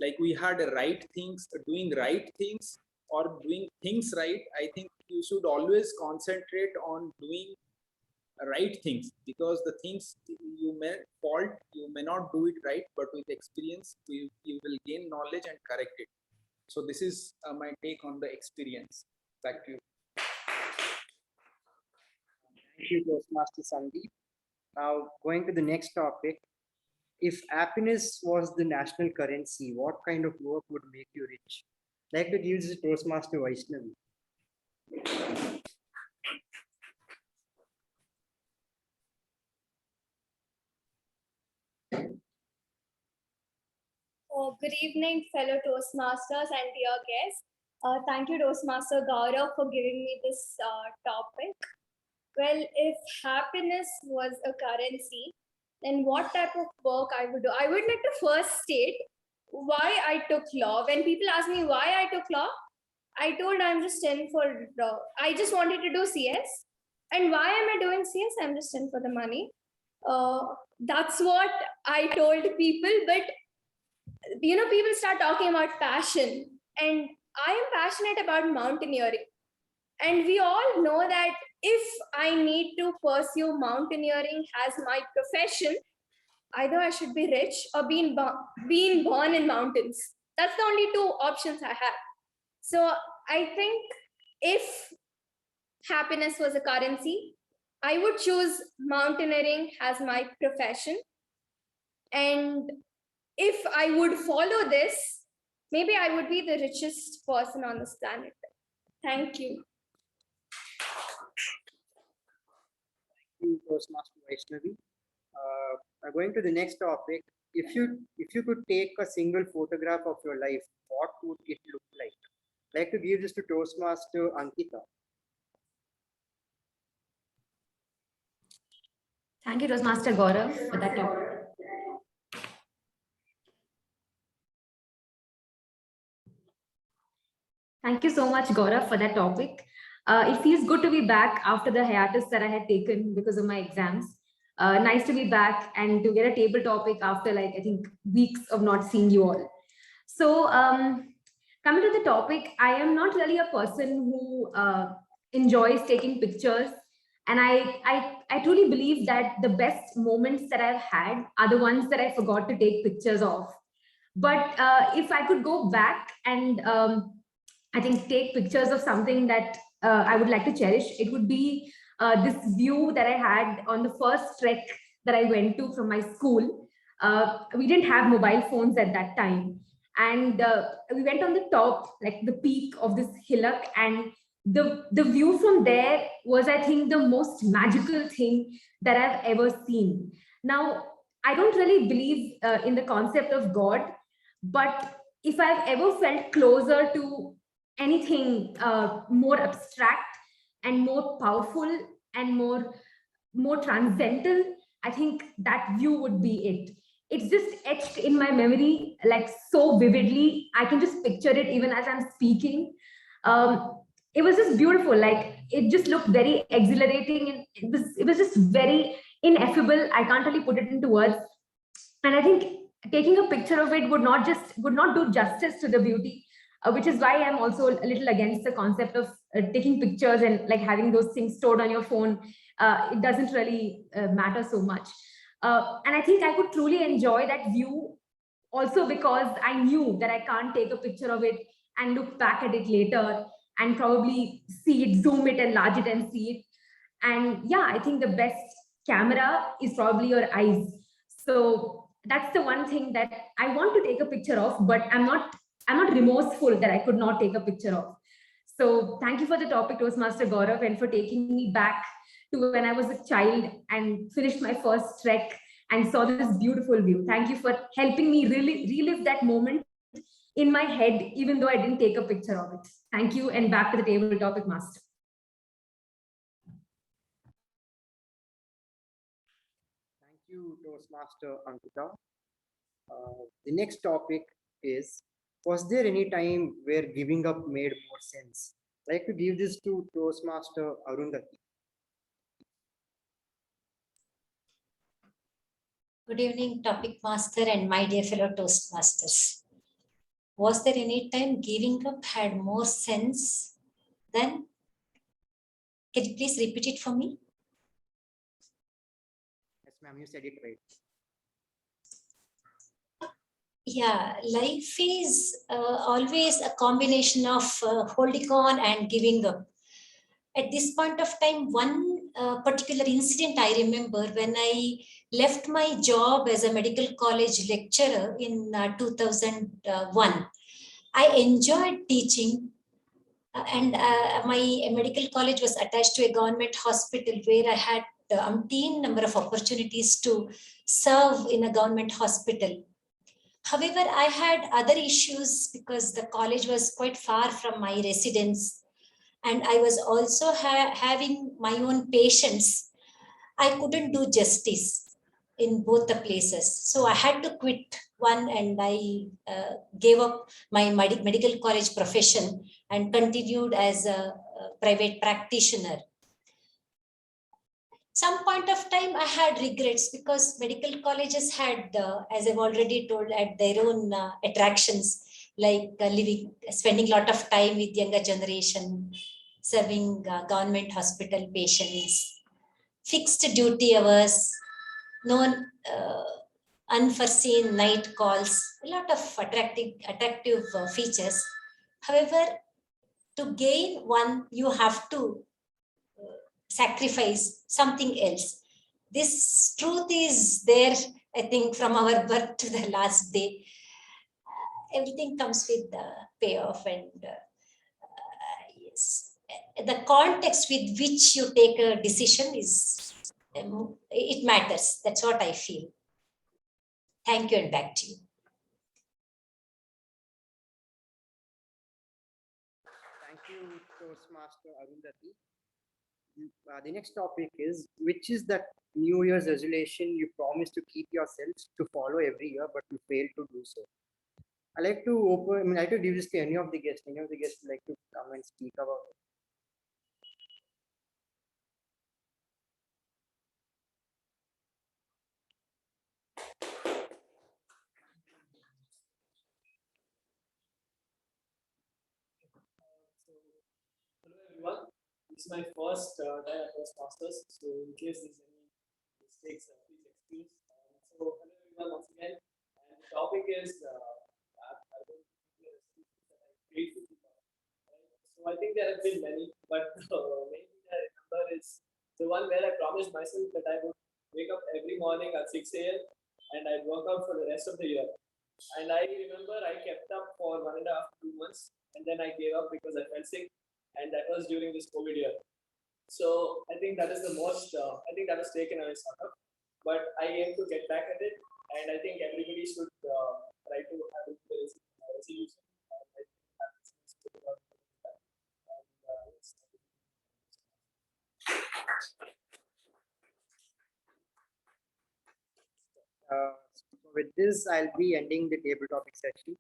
Like we had right things, doing right things or doing things right. I think you should always concentrate on doing right things, because the things you may fault, you may not do it right, but with experience, you will gain knowledge and correct it. So this is my take on the experience. Back to you. Thank you, Toastmaster Sandeep. Now, going to the next topic. If happiness was the national currency, what kind of work would make you rich? I'd like to give this to Toastmaster Vaishnavi. Good evening, fellow Toastmasters and dear guests. Thank you, Toastmaster Gaurav, for giving me this topic. Well, if happiness was a currency, then what type of work I would do? I would like to first state why I took law. When people ask me why I took law, I told I'm just in for, I just wanted to do CS. And why am I doing CS? I'm just in for the money. That's what I told people. But, you know, people start talking about passion. And I am passionate about mountaineering. And we all know that if I need to pursue mountaineering as my profession, either I should be rich or being born in mountains. That's the only two options I have. So I think if happiness was a currency, I would choose mountaineering as my profession. And if I would follow this, maybe I would be the richest person on this planet. Thank you. Toastmaster Vaishnavi. Going to the next topic. If you could take a single photograph of your life, what would it look like? I'd like to give this to Toastmaster Ankita. Thank you, Toastmaster Gaurav, for that talk. Thank you so much, Gaurav, for that topic. It feels good to be back after the hiatus that I had taken because of my exams. Nice to be back and to get a table topic after, like, I think weeks of not seeing you all. So coming to the topic, I am not really a person who enjoys taking pictures. And I truly believe that the best moments that I've had are the ones that I forgot to take pictures of. But if I could go back and I think take pictures of something that I would like to cherish, it would be this view that I had on the first trek that I went to from my school. We didn't have mobile phones at that time. And we went on the top, like the peak of this hillock, and the view from there was, I think, the most magical thing that I've ever seen. Now, I don't really believe in the concept of God, but if I've ever felt closer to anything more abstract and more powerful and more transcendental, I think that view would be it. It's just etched in my memory like so vividly. I can just picture it even as I'm speaking. It was just beautiful. Like, it just looked very exhilarating, and it was just very ineffable. I can't really put it into words. And I think taking a picture of it would not do justice to the beauty, which is why I'm also a little against the concept of taking pictures and like having those things stored on your phone. It doesn't really matter so much. And I think I could truly enjoy that view also because I knew that I can't take a picture of it and look back at it later and probably see it, zoom it, enlarge it and see it. And yeah, I think the best camera is probably your eyes. So that's the one thing that I want to take a picture of, but I'm not remorseful that I could not take a picture of. So thank you for the topic, Toastmaster Gaurav, and for taking me back to when I was a child and finished my first trek and saw this beautiful view. Thank you for helping me really relive that moment in my head, even though I didn't take a picture of it. Thank you, and back to the table topic, Master. Thank you, Toastmaster Ankita. The next topic is, was there any time where giving up made more sense? I'd like to give this to Toastmaster Arundhati. Good evening, topic master and my dear fellow Toastmasters. Was there any time giving up had more sense than? Can you please repeat it for me? Yes, ma'am, you said it right. Yeah, life is always a combination of holding on and giving up. At this point of time, one particular incident I remember when I left my job as a medical college lecturer in 2001. I enjoyed teaching, and my medical college was attached to a government hospital where I had umpteen number of opportunities to serve in a government hospital. However, I had other issues because the college was quite far from my residence, and I was also having my own patients. I couldn't do justice in both the places. So I had to quit one, and I gave up my medical college profession and continued as a private practitioner. Some point of time I had regrets because medical colleges had, as I've already told, had their own attractions, like spending a lot of time with younger generation, serving government hospital patients, fixed duty hours, unforeseen night calls, a lot of attractive features. However, to gain one, you have to sacrifice something else. This truth is there, I think, from our birth to the last day. Everything comes with the payoff, and yes, the context with which you take a decision is, it matters. That's what I feel. Thank you, and back to you. Thank you, Toastmaster Arundhati. The next topic is, which is that New Year's resolution you promise to keep yourselves to follow every year, but you fail to do so? I like to I like to give this to any of the guests. Any of the guests like to come and speak about it. Hello everyone, this is my first time at Toastmasters, so in case there's any mistakes, please excuse. So hello everyone once again, and the topic is I don't think so I think there have been many, but main thing I remember is the one where I promised myself that I would wake up every morning at 6 a.m. and I'd work out for the rest of the year. And I remember I kept up for 1.5 to 2 months, and then I gave up because I felt sick. And that was during this COVID year. So I think that is the most, I think that was taken away sort of, but I aim to get back at it. And I think everybody should try to have a resolution. So with this, I'll be ending the table topic session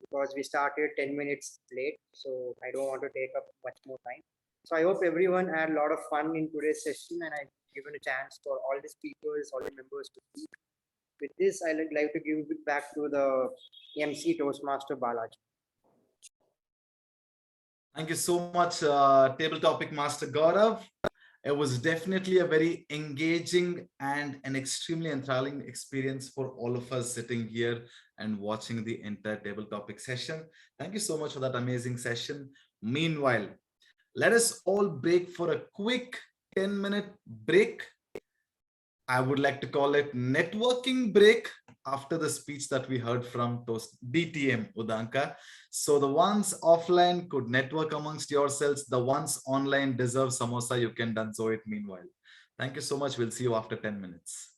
because we started 10 minutes late. So I don't want to take up much more time. So I hope everyone had a lot of fun in today's session, and I've given a chance for all the speakers, all the members to speak. With this, I would like to give it back to the MC Toastmaster Balaji. Thank you so much, Table Topic Master Gaurav. It was definitely a very engaging and an extremely enthralling experience for all of us sitting here and watching the entire Table Topic session. Thank you so much for that amazing session. Meanwhile, let us all break for a quick 10-minute break. I would like to call it networking break after the speech that we heard from DTM Udanka. So the ones offline could network amongst yourselves. The ones online deserve samosa. You can done so it meanwhile. Thank you so much. We'll see you after 10 minutes.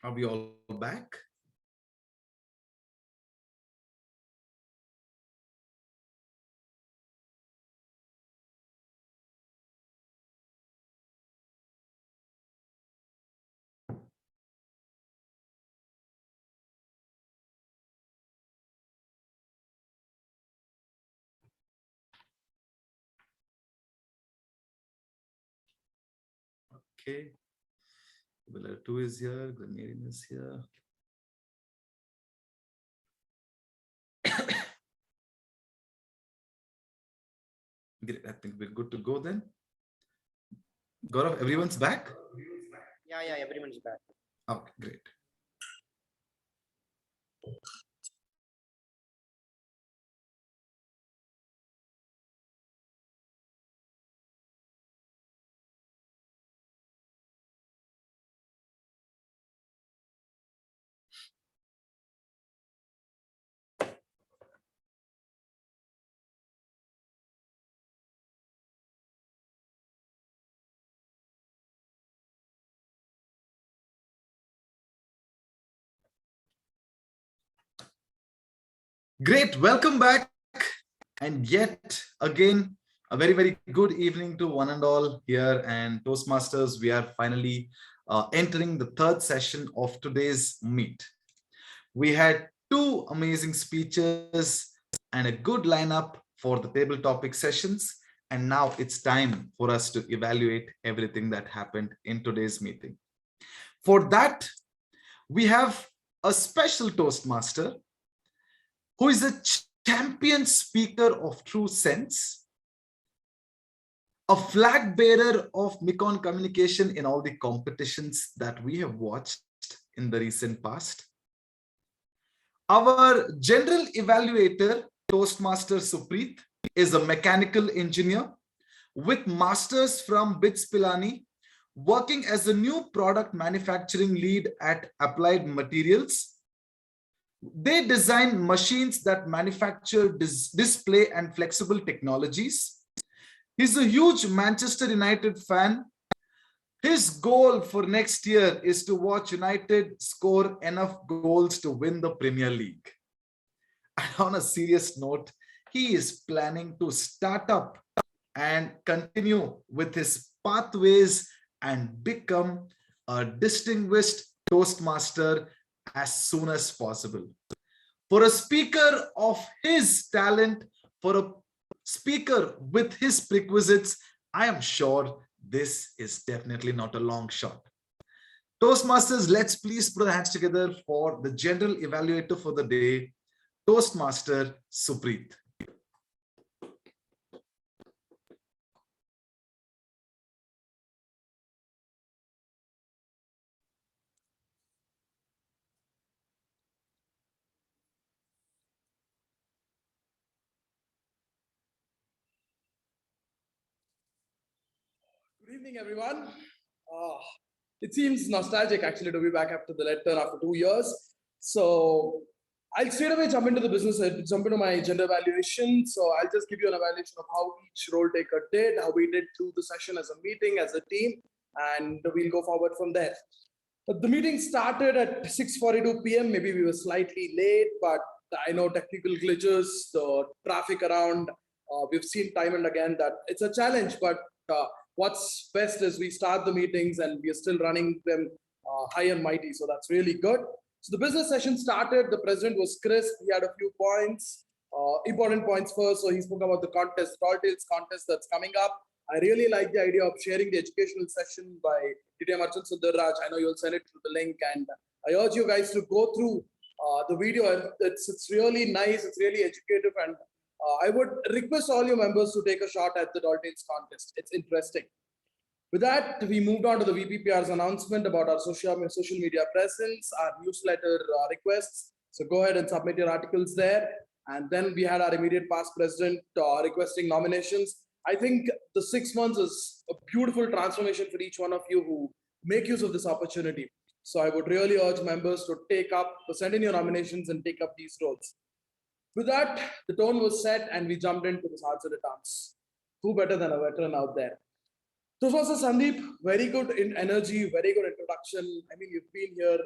Are we all back? Okay. Villa 2 is here. Grenadian is here. Great. I think we're good to go then. Gaurav, everyone's back? Yeah, everyone's back. Okay, great. Great, welcome back. And yet again, a very, very good evening to one and all here. And Toastmasters, we are finally entering the third session of today's meet. We had two amazing speeches and a good lineup for the table topic sessions. And now it's time for us to evaluate everything that happened in today's meeting. For that, we have a special Toastmaster who is a champion speaker of true sense, a flag bearer of Mekon communication in all the competitions that we have watched in the recent past. Our general evaluator, Toastmaster Supreet, is a mechanical engineer with masters from BITS Pilani, working as a new product manufacturing lead at Applied Materials. They design machines that manufacture display and flexible technologies. He's a huge Manchester United fan. His goal for next year is to watch United score enough goals to win the Premier League. And on a serious note, he is planning to start up and continue with his pathways and become a distinguished Toastmaster as soon as possible. For a speaker of his talent, for a speaker with his prerequisites, I am sure this is definitely not a long shot. Toastmasters, let's please put our hands together for the general evaluator for the day, Toastmaster Supreet. Good evening, everyone. It seems nostalgic actually to be back after the lead turn after 2 years. So I'll straight away jump into the business, jump into my gender evaluation. So I'll just give you an evaluation of how each role taker did, how we did through the session as a meeting, as a team, and we'll go forward from there. But the meeting started at 6:42 p.m. Maybe we were slightly late, but I know technical glitches, the traffic around, we've seen time and again that it's a challenge, but what's best is we start the meetings and we are still running them high and mighty. So that's really good. So the business session started. The president was crisp. He had a few points, important points first. So he spoke about the contest, Tall Tales contest that's coming up. I really like the idea of sharing the educational session by DTM Arjun Sundarraj. I know you'll send it through the link, and I urge you guys to go through the video. It's really nice. It's really educative, and I would request all your members to take a shot at the Tall Tales contest. It's interesting. With that, we moved on to the VPPR's announcement about our social media presence, our newsletter requests. So go ahead and submit your articles there. And then we had our immediate past president requesting nominations. I think the 6 months is a beautiful transformation for each one of you who make use of this opportunity. So I would really urge members to send in your nominations and take up these roles. With that, the tone was set and we jumped into the hearts of the dance. Who better than a veteran out there? Toastmaster Sandeep, very good in energy, very good introduction. I mean, you've been here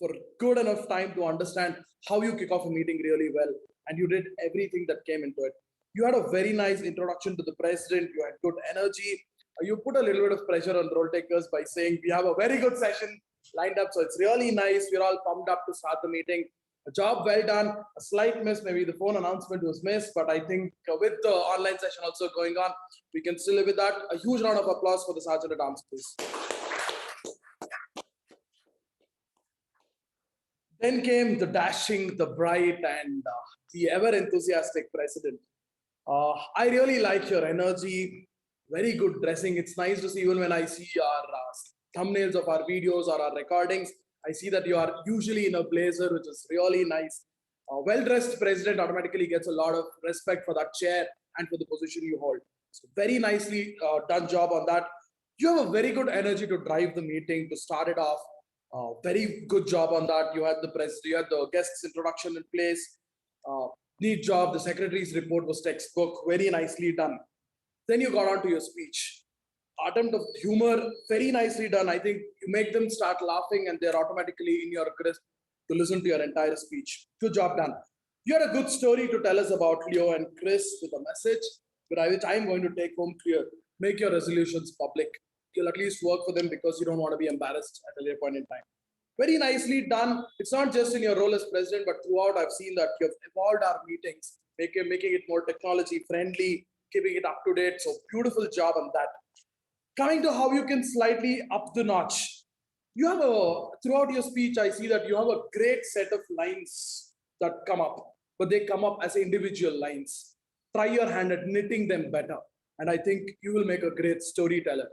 for good enough time to understand how you kick off a meeting really well. And you did everything that came into it. You had a very nice introduction to the president. You had good energy. You put a little bit of pressure on role takers by saying we have a very good session lined up. So it's really nice. We're all pumped up to start the meeting. A job well done. A slight miss, maybe the phone announcement was missed, but I think with the online session also going on, we can still live with that. A huge round of applause for the Sergeant at Arms, please. Then came the dashing, the bright, and the ever enthusiastic president. I really like your energy, very good dressing. It's nice to see even when I see our thumbnails of our videos or our recordings, I see that you are usually in a blazer, which is really nice. A well-dressed president automatically gets a lot of respect for that chair and for the position you hold. So very nicely done job on that. You have a very good energy to drive the meeting, to start it off. Very good job on that. You had the guest's introduction in place. Neat job. The secretary's report was textbook. Very nicely done. Then you got on to your speech. Attempt of humor, very nicely done. I think you make them start laughing and they're automatically in your grasp to listen to your entire speech. Good job done. You had a good story to tell us about Leo and Chris with a message, which I'm going to take home clear. Make your resolutions public. You'll at least work for them because you don't want to be embarrassed at a later point in time. Very nicely done. It's not just in your role as president, but throughout I've seen that you've evolved our meetings, making it more technology friendly, keeping it up to date. So beautiful job on that. Coming to how you can slightly up the notch. You have throughout your speech, I see that you have a great set of lines that come up, but they come up as individual lines. Try your hand at knitting them better. And I think you will make a great storyteller,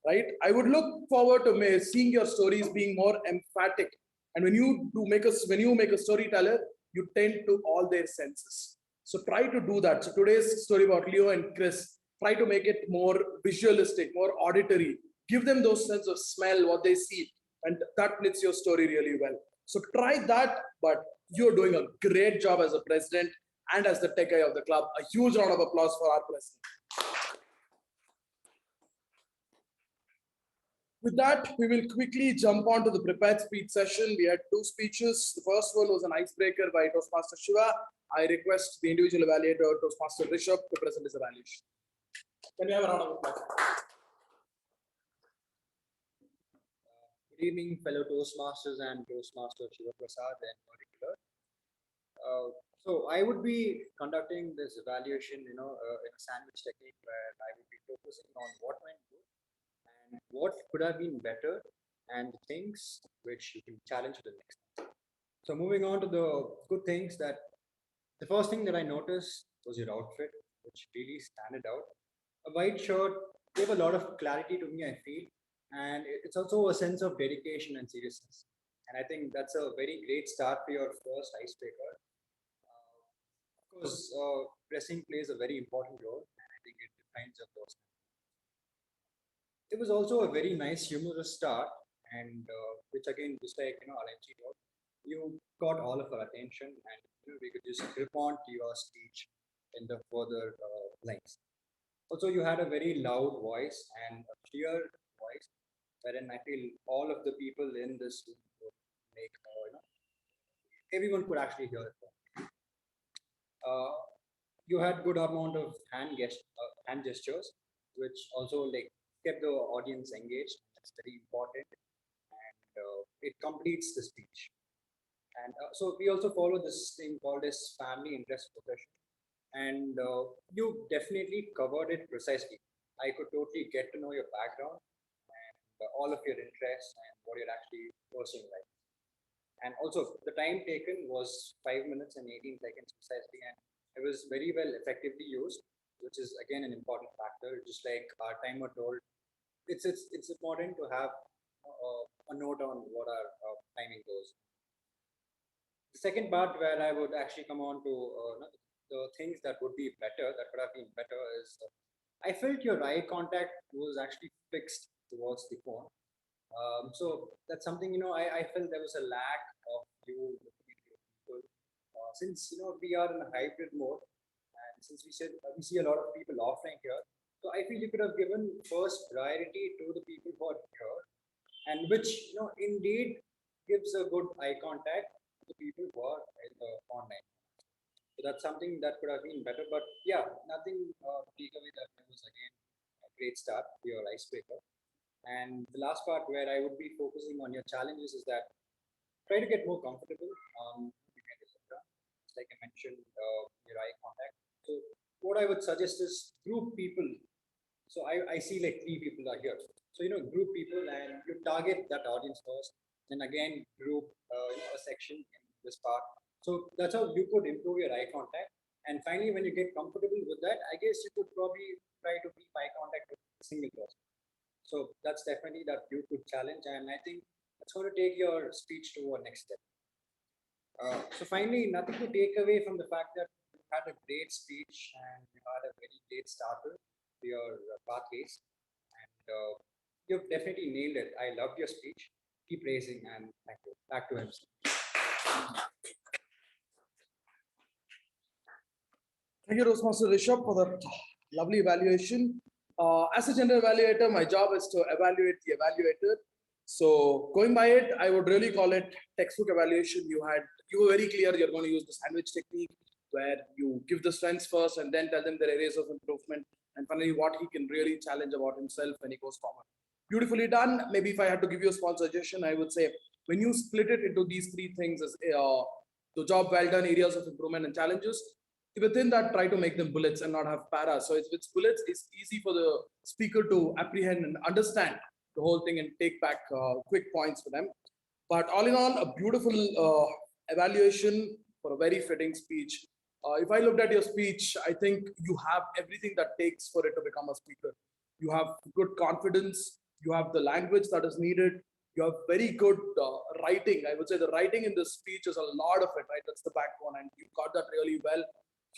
right? I would look forward to seeing your stories being more emphatic. And when you make a storyteller, you tend to all their senses. So try to do that. So today's story about Leo and Chris, try to make it more visualistic, more auditory. Give them those sense of smell, what they see, and that knits your story really well. So try that, but you're doing a great job as a president and as the tech guy of the club. A huge round of applause for our president. With that, we will quickly jump on to the prepared speech session. We had two speeches. The first one was an icebreaker by Toastmaster Shiva. I request the individual evaluator, Toastmaster Rishabh, to present his evaluation. Can we have a round of applause? Good evening, fellow Toastmasters and Toastmaster Shiva Prasad in particular. So I would be conducting this evaluation, in a sandwich technique where I would be focusing on what went good and what could have been better and things which you can challenge to the next time. So moving on to the good things, that the first thing that I noticed was your outfit, which really stood out. A white shirt gave a lot of clarity to me, I feel, and it's also a sense of dedication and seriousness. And I think that's a very great start for your first icebreaker. Of course, dressing plays a very important role, and I think it defines your person. It was also a very nice humorous start, and which again, just like LNG wrote, you got all of our attention, and we could just grip on to your speech in the further lines. Also, you had a very loud voice and a clear voice, wherein I feel all of the people in this room would make, everyone could actually hear it. You had good amount of hand gestures, which also kept the audience engaged. That's very important, and it completes the speech. And so we also follow this thing called as family interest progression. And you definitely covered it precisely. I could totally get to know your background and all of your interests and what you're actually pursuing right. And also the time taken was 5 minutes and 18 seconds precisely, and it was very well effectively used, which is again an important factor. Just like our timer told, it's important to have a note on what our timing goes. The second part where I would actually come on to the things that would be better, that could have been better, is I felt your eye contact was actually fixed towards the phone. So that's something, I felt there was a lack of you looking at your people. Since, we are in a hybrid mode, and since we see a lot of people offline here, so I feel you could have given first priority to the people who are here, and which, indeed, gives a good eye contact to the people who are online. So that's something that could have been better, but yeah, nothing take away that it was again a great start, your icebreaker. And the last part where I would be focusing on your challenges is that try to get more comfortable on like I mentioned, your eye contact. So what I would suggest is group people. So I see like 3 people are here. So, group people and you target that audience first, then again group a section in this part. So that's how you could improve your eye contact. And finally, when you get comfortable with that, I guess you could probably try to keep eye contact with a single person. So that's definitely that you could challenge. And I think that's going to take your speech to a next step. So finally, nothing to take away from the fact that you had a great speech and you had a very great starter to your pathways. And you've definitely nailed it. I loved your speech. Keep raising and thank you. Back to MC. Thank you, Toastmaster Rishabh, for that lovely evaluation. As a general evaluator, my job is to evaluate the evaluator. So going by it, I would really call it textbook evaluation. You were very clear you're going to use the sandwich technique where you give the strengths first and then tell them their areas of improvement and finally what he can really challenge about himself when he goes forward. Beautifully done. Maybe if I had to give you a small suggestion, I would say when you split it into these 3 things as the job well done, areas of improvement and challenges, within that try to make them bullets and not have para. So it's bullets, it's easy for the speaker to apprehend and understand the whole thing and take back quick points for them. But all in all, a beautiful evaluation for a very fitting speech. If I looked at your speech, I think you have everything that takes for it to become a speaker. You have good confidence, you have the language that is needed, you have very good writing. I would say the writing in this speech is a lot of it, right? That's the backbone and you got that really well.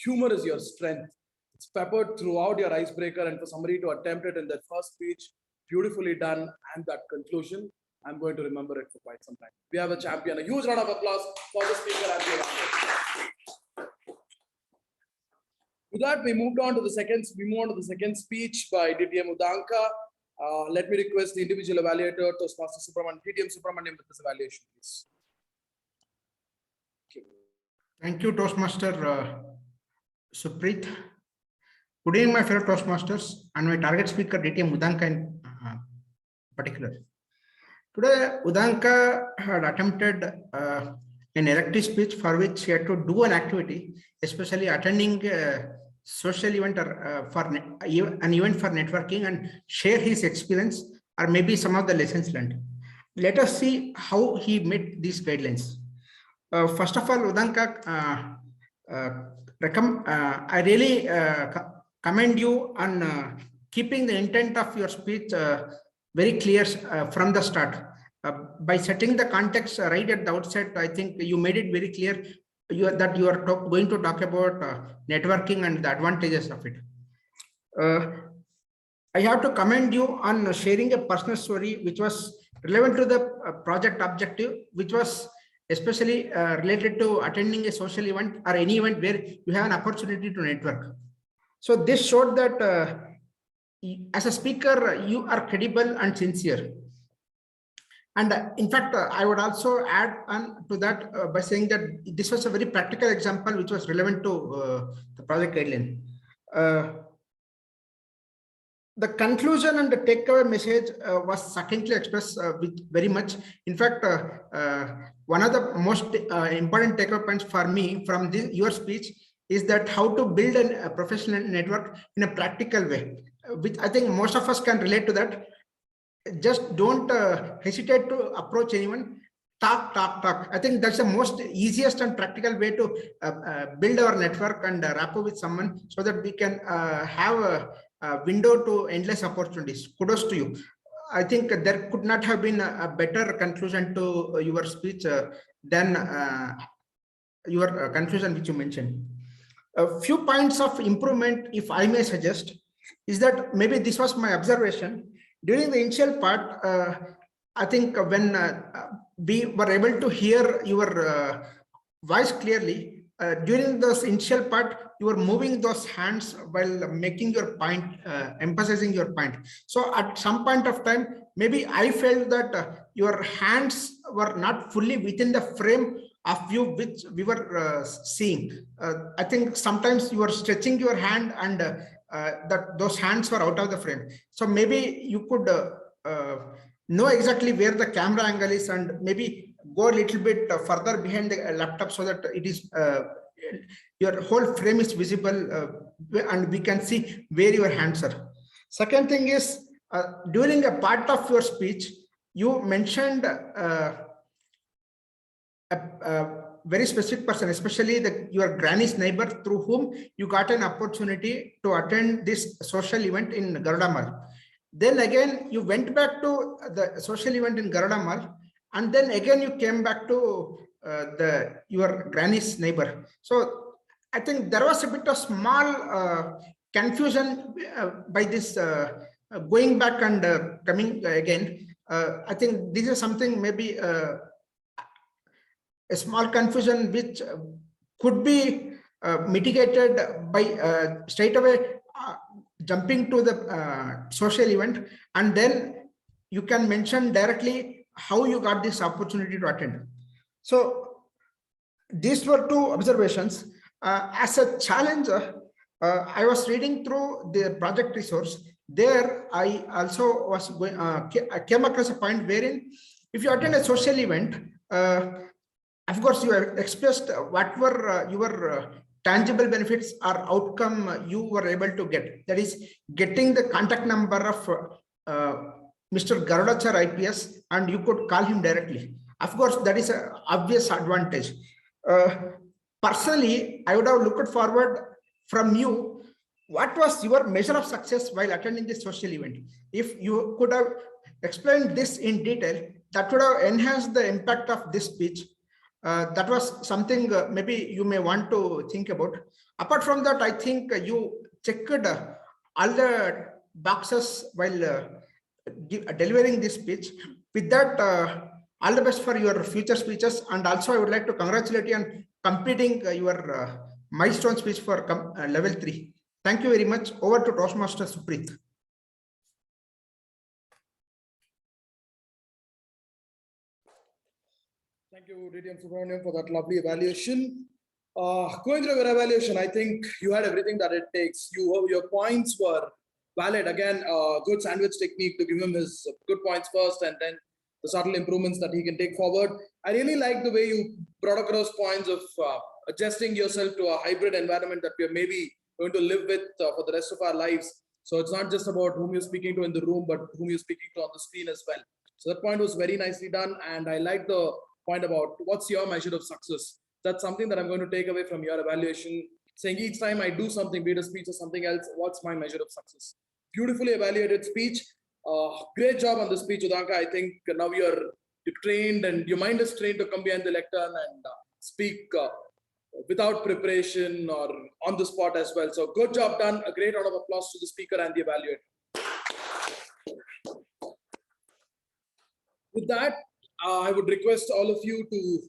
Humor is your strength. It's peppered throughout your icebreaker, and for somebody to attempt it in that first speech, beautifully done, and that conclusion, I'm going to remember it for quite some time. We have a champion. A huge round of applause for the speaker and the round. With that, we moved on to the second speech by DTM Udanka. Let me request the individual evaluator, Toastmaster Subramanian, DTM Subramanian, with this evaluation, please. Thank you, Toastmaster Supreet. Good evening, my fellow Toastmasters and my target speaker, DTM Udanka in particular. Today, Udanka had attempted an elective speech for which he had to do an activity, especially attending a social event or an event for networking and share his experience or maybe some of the lessons learned. Let us see how he met these guidelines. First of all, Udanka, I really commend you on keeping the intent of your speech very clear from the start. By setting the context right at the outset, I think you made it very clear that you are going to talk about networking and the advantages of it. I have to commend you on sharing a personal story which was relevant to the project objective, which was especially related to attending a social event or any event where you have an opportunity to network. So this showed that as a speaker, you are credible and sincere. And in fact, I would also add on to that by saying that this was a very practical example which was relevant to the project guideline. The conclusion and the takeaway message was succinctly expressed with very much. In fact, one of the most important takeaway points for me from your speech is that how to build a professional network in a practical way, which I think most of us can relate to that. Just don't hesitate to approach anyone. Talk. I think that's the most easiest and practical way to build our network and rapport with someone so that we can have a window to endless opportunities. Kudos to you. I think there could not have been a better conclusion to your speech than your conclusion which you mentioned. A few points of improvement, if I may suggest, is that maybe this was my observation. During the initial part, I think when we were able to hear your voice clearly, during this initial part, you were moving those hands while making your point, emphasizing your point. So at some point of time, maybe I felt that your hands were not fully within the frame of view which we were seeing. I think sometimes you were stretching your hand and those hands were out of the frame. So maybe you could know exactly where the camera angle is and maybe go a little bit further behind the laptop so that it is your whole frame is visible and we can see where your hands are. Second thing is, during a part of your speech, you mentioned a very specific person, especially your granny's neighbor through whom you got an opportunity to attend this social event in Garuda Mall. Then again, you went back to the social event in Garuda Mall, and then again you came back to your granny's neighbor. So I think there was a bit of small confusion by this going back and coming again. I think this is something maybe a small confusion which could be mitigated by straight away jumping to the social event, and then you can mention directly how you got this opportunity to attend. So these were two observations. As a challenger, I was reading through the project resource. There, I also was going. I came across a point wherein, if you attend a social event, of course, you have expressed what were your tangible benefits or outcome you were able to get. That is, getting the contact number of Mr. Garudachar IPS, and you could call him directly. Of course, that is an obvious advantage. Personally, I would have looked forward from you, what was your measure of success while attending this social event? If you could have explained this in detail, that would have enhanced the impact of this speech. That was something maybe you may want to think about. Apart from that, I think you checked all the boxes while delivering this speech. With that, all the best for your future speeches. And also, I would like to congratulate you on completing your milestone speech for level 3. Thank you very much. Over to Toastmaster Supreet. Thank you, DTM Subramaniam, for that lovely evaluation. Going through your evaluation, I think you had everything that it takes. Your points were valid. Again, good sandwich technique to give him his good points first and then the subtle improvements that he can take forward. I really like the way you brought across points of adjusting yourself to a hybrid environment that we are maybe going to live with for the rest of our lives. So it's not just about whom you're speaking to in the room, but whom you're speaking to on the screen as well. So that point was very nicely done. And I like the point about what's your measure of success. That's something that I'm going to take away from your evaluation, saying each time I do something, be it a speech or something else, what's my measure of success? Beautifully evaluated speech. Great job on the speech, Udanka. I think now you're trained and your mind is trained to come behind the lectern and speak without preparation or on the spot as well. So good job done. A great round of applause to the speaker and the evaluator. With that, I would request all of you to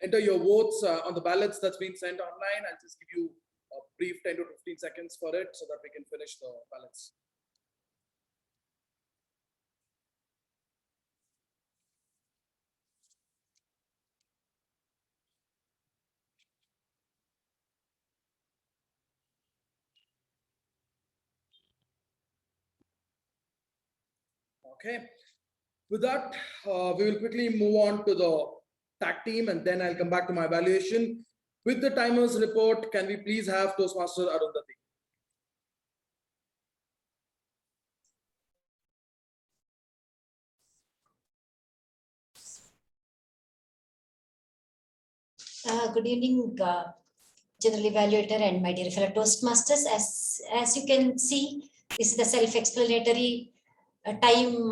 enter your votes on the ballots that's been sent online. I'll just give you a brief 10 to 15 seconds for it so that we can finish the ballots. Okay. With that, we will quickly move on to the tag team and then I'll come back to my evaluation. With the timers report, can we please have Toastmaster Arundhati? Good evening, General Evaluator and my dear fellow Toastmasters. As you can see, this is the self-explanatory time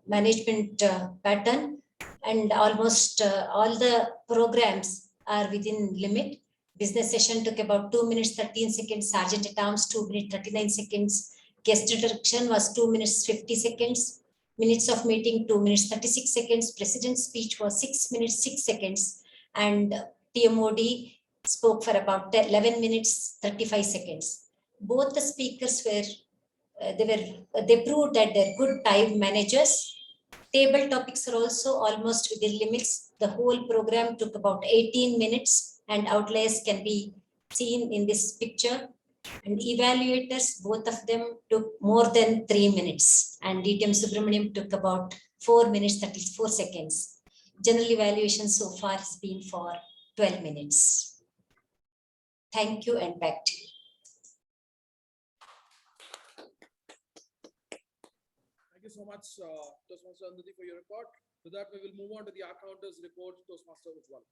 management pattern, and almost all the programs are within limit. Business session took about 2 minutes 13 seconds, Sergeant at Arms 2 minutes 39 seconds, guest introduction was 2 minutes 50 seconds, minutes of meeting 2 minutes 36 seconds, President's speech was 6 minutes 6 seconds, and TMOD spoke for about 11 minutes 35 seconds. Both the speakers were they proved that they're good time managers, Table topics are also almost within limits. The whole program took about 18 minutes and outliers can be seen in this picture. And evaluators, both of them took more than 3 minutes. And DTM Subramaniam took about 4 minutes, that is 4 seconds. General evaluation so far has been for 12 minutes. Thank you and back to you. Thank you so much, Toastmaster Arundhati, for your report. With that, we will move on to the accountants report, Toastmaster Ujjwal.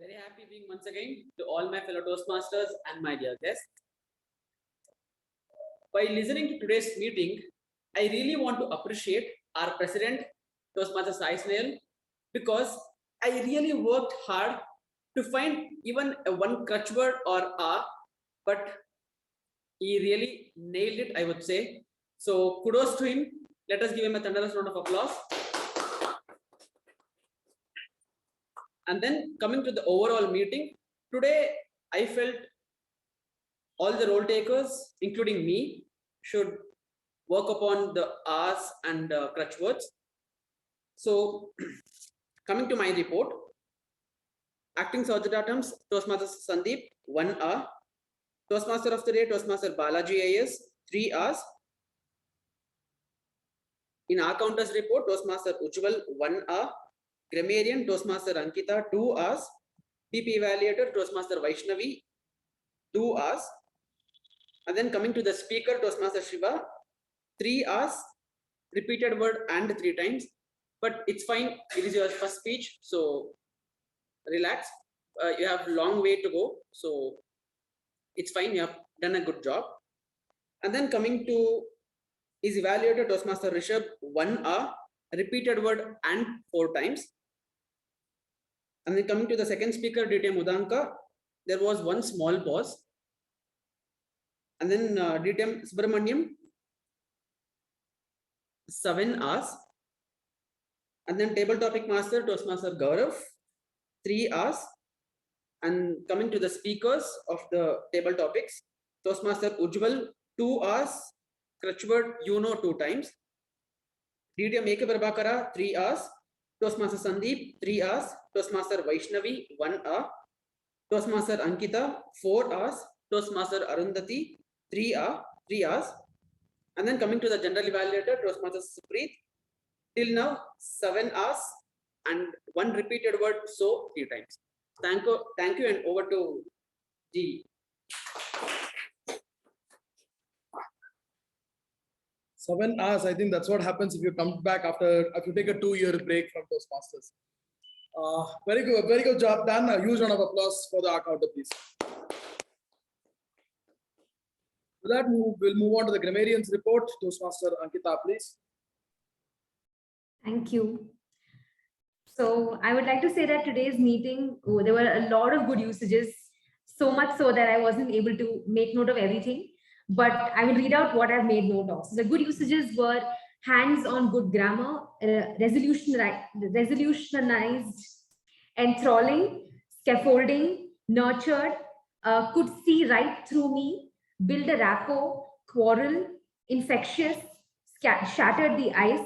Very happy being once again to all my fellow Toastmasters and my dear guests. By listening to today's meeting, I really want to appreciate our President, Toastmaster Sai Snail, because I really worked hard to find even a one crutch word or a, but he really nailed it, I would say. So kudos to him. Let us give him a thunderous round of applause. And then coming to the overall meeting, today I felt all the role takers, including me, should work upon the R's and crutch words. So coming to my report, acting Sergeant Toastmaster Sandeep, 1 R. Toastmaster of the day, Toastmaster Balaji AS, 3 R's. In our counters report, Toastmaster Ujjwal, 1 R. Grammarian, Toastmaster Ankita, 2 R's. PP Evaluator, Toastmaster Vaishnavi, 2 R's. And then coming to the speaker, Toastmaster Shiva, 3 R's. Repeated word and 3 times. But it's fine. It is your first speech, so relax. You have a long way to go, so it's fine. You have done a good job. And then coming to his evaluator, Toastmaster Rishabh, 1 R. Repeated word and 4 times. And then coming to the second speaker, DTM Udanka, there was one small pause. And then DTM Subramaniam, 7 R's. And then table topic master, Toastmaster Gaurav, 3 R's. And coming to the speakers of the table topics, Toastmaster Ujjwal, 2 R's. Crutchword, 2 times. DTM Eke Prabhakara, 3 R's. Toastmaster Sandeep, 3 R's. Toastmaster Vaishnavi, 1 R. Toastmaster Ankita, 4 R's. Toastmaster Arundhati, 3 R's. And then coming to the general evaluator, Toastmaster Supreet, till now 7 R's and 1 repeated word, so 3 times. Thank you, and over to G. 7 hours, I think that's what happens if you come back if you take a 2-year break from Toastmasters. Very good job done. A huge round of applause for the accountant, please. With that, we'll move on to the grammarians report. Toastmaster Ankita, please. Thank you. So I would like to say that today's meeting, there were a lot of good usages, so much so that I wasn't able to make note of everything. But I will read out what I've made note of. So the good usages were hands-on good grammar, resolutionized, enthralling, scaffolding, nurtured, could see right through me, build a rapport, quarrel, infectious, shattered the ice,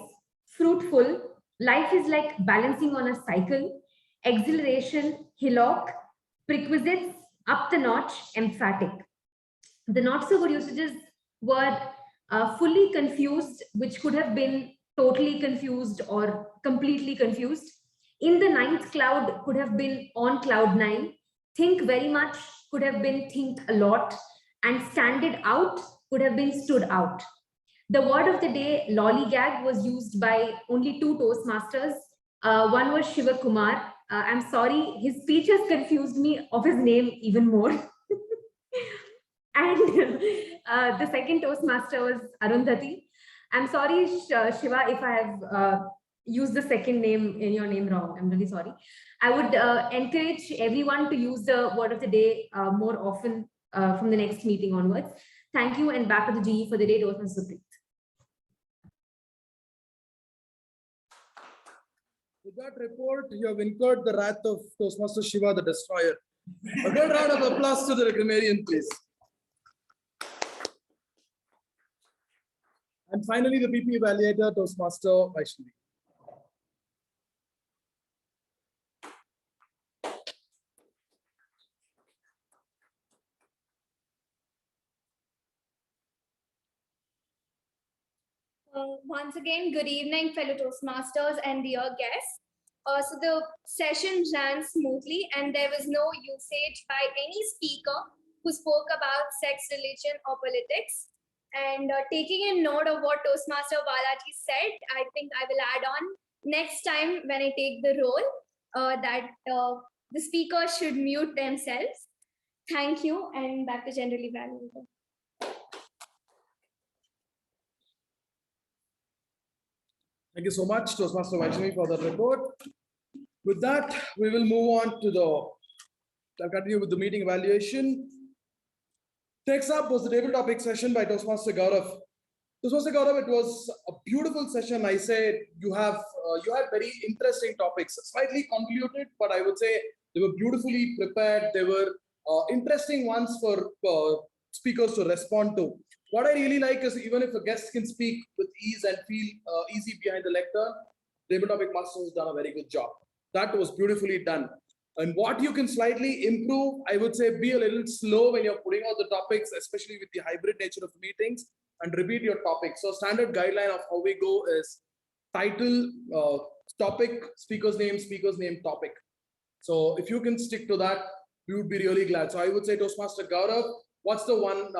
fruitful, life is like balancing on a cycle, exhilaration, hillock, prerequisites, up the notch, emphatic. The not so good usages were fully confused, which could have been totally confused or completely confused. In the 9th cloud could have been on cloud 9. Think very much could have been think a lot. And standed out could have been stood out. The word of the day, lollygag, was used by only 2 Toastmasters. One was Shiva Kumar. I'm sorry, his speech has confused me of his name even more. And the second Toastmaster was Arundhati. I'm sorry, Shiva, if I have used the second name in your name wrong. I'm really sorry. I would encourage everyone to use the word of the day more often from the next meeting onwards. Thank you, and back to the GE for the day, Toastmaster Supreet. With that report, you have incurred the wrath of Toastmaster Shiva the Destroyer. A good round of applause to the grammarian, please. And finally, the PP evaluator, Toastmaster Vaishnavi. Once again, good evening, fellow Toastmasters and dear guests. So the session ran smoothly and there was no usage by any speaker who spoke about sex, religion or politics. And taking in note of what Toastmaster Balaji said, I think I will add on next time when I take the role that the speakers should mute themselves. Thank you, and back to General Evaluator. Thank you so much, Toastmaster Vaishnavi, for the report. With that, we will move on to I'll continue with the meeting evaluation. Next up was the table topic session by Toastmaster Gaurav. Toastmaster Gaurav, it was a beautiful session. I said you had very interesting topics, slightly convoluted, but I would say they were beautifully prepared. They were interesting ones for speakers to respond to. What I really like is even if a guest can speak with ease and feel easy behind the lectern, table topic master has done a very good job. That was beautifully done. And what you can slightly improve, I would say be a little slow when you're putting out the topics, especially with the hybrid nature of meetings, and repeat your topic. So standard guideline of how we go is title, topic, speaker's name, topic. So if you can stick to that, we would be really glad. So I would say Toastmaster Gaurav, what's the one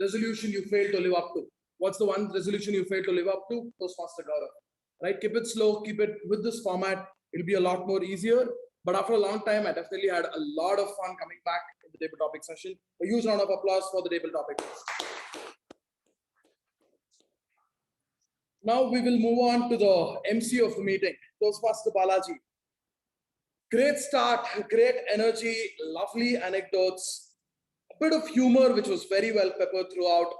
resolution you failed to live up to? What's the one resolution you failed to live up to? Toastmaster Gaurav. Right? Keep it slow, keep it with this format. It'll be a lot more easier. But after a long time, I definitely had a lot of fun coming back in the table topic session. A huge round of applause for the table topic. Now we will move on to the MC of the meeting, Toastmaster Balaji. Great start, great energy, lovely anecdotes, a bit of humor, which was very well peppered throughout.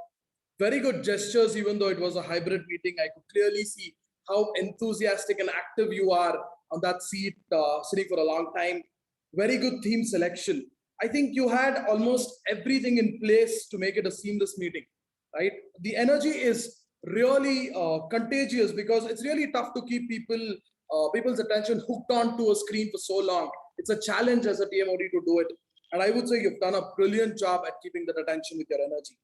Very good gestures, even though it was a hybrid meeting. I could clearly see how enthusiastic and active you are on that seat, sitting for a long time. Very good theme selection. I think you had almost everything in place to make it a seamless meeting, right? The energy is really contagious because it's really tough to keep people's attention hooked onto a screen for so long. It's a challenge as a TMOD to do it. And I would say you've done a brilliant job at keeping that attention with your energy.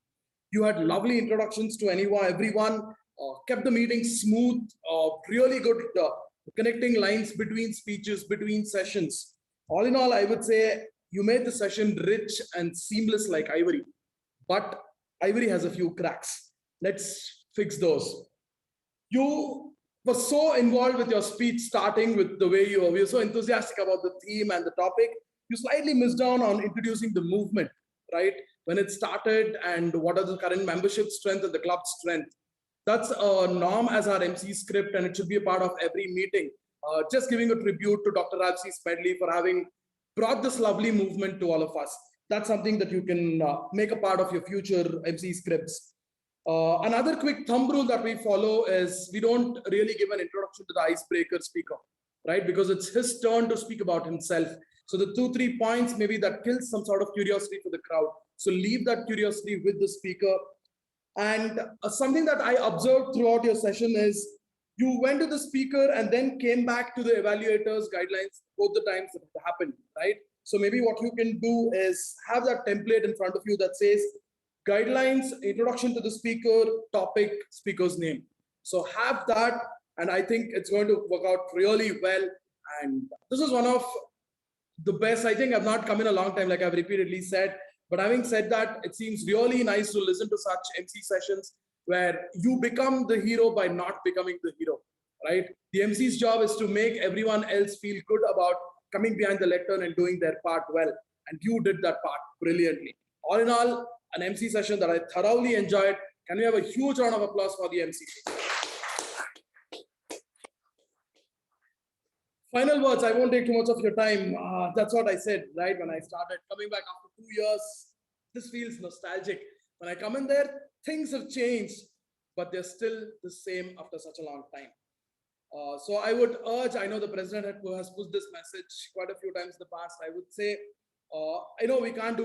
You had lovely introductions to everyone, kept the meeting smooth, really good connecting lines between speeches, between sessions. All in all, I would say you made the session rich and seamless like Ivory. But Ivory has a few cracks. Let's fix those. You were so involved with your speech, starting with the way you were so enthusiastic about the theme and the topic. You slightly missed down on introducing the movement, right? When it started and what are the current membership strength and the club strength. That's a norm as our MC script, and it should be a part of every meeting. Just giving a tribute to Dr. Rajsi Smedley for having brought this lovely movement to all of us. That's something that you can make a part of your future MC scripts. Another quick thumb rule that we follow is we don't really give an introduction to the icebreaker speaker, right? Because it's his turn to speak about himself. So the 2-3 points maybe that kills some sort of curiosity for the crowd. So leave that curiosity with the speaker. And something that I observed throughout your session is you went to the speaker and then came back to the evaluators guidelines both the times that it happened, right? So maybe what you can do is have that template in front of you that says guidelines, introduction to the speaker, topic, speaker's name. So have that, and I think it's going to work out really well. And this is one of the best. I think I've not come in a long time, like I've repeatedly said. But having said that, it seems really nice to listen to such MC sessions where you become the hero by not becoming the hero, right? The MC's job is to make everyone else feel good about coming behind the lectern and doing their part well. And you did that part brilliantly. All in all, an MC session that I thoroughly enjoyed. Can we have a huge round of applause for the MC? Final words, I won't take too much of your time. That's what I said, right? When I started coming back after 2 years, this feels nostalgic. When I come in there, things have changed, but they're still the same after such a long time. So I would urge, I know the president has pushed this message quite a few times in the past. I would say, I know we can't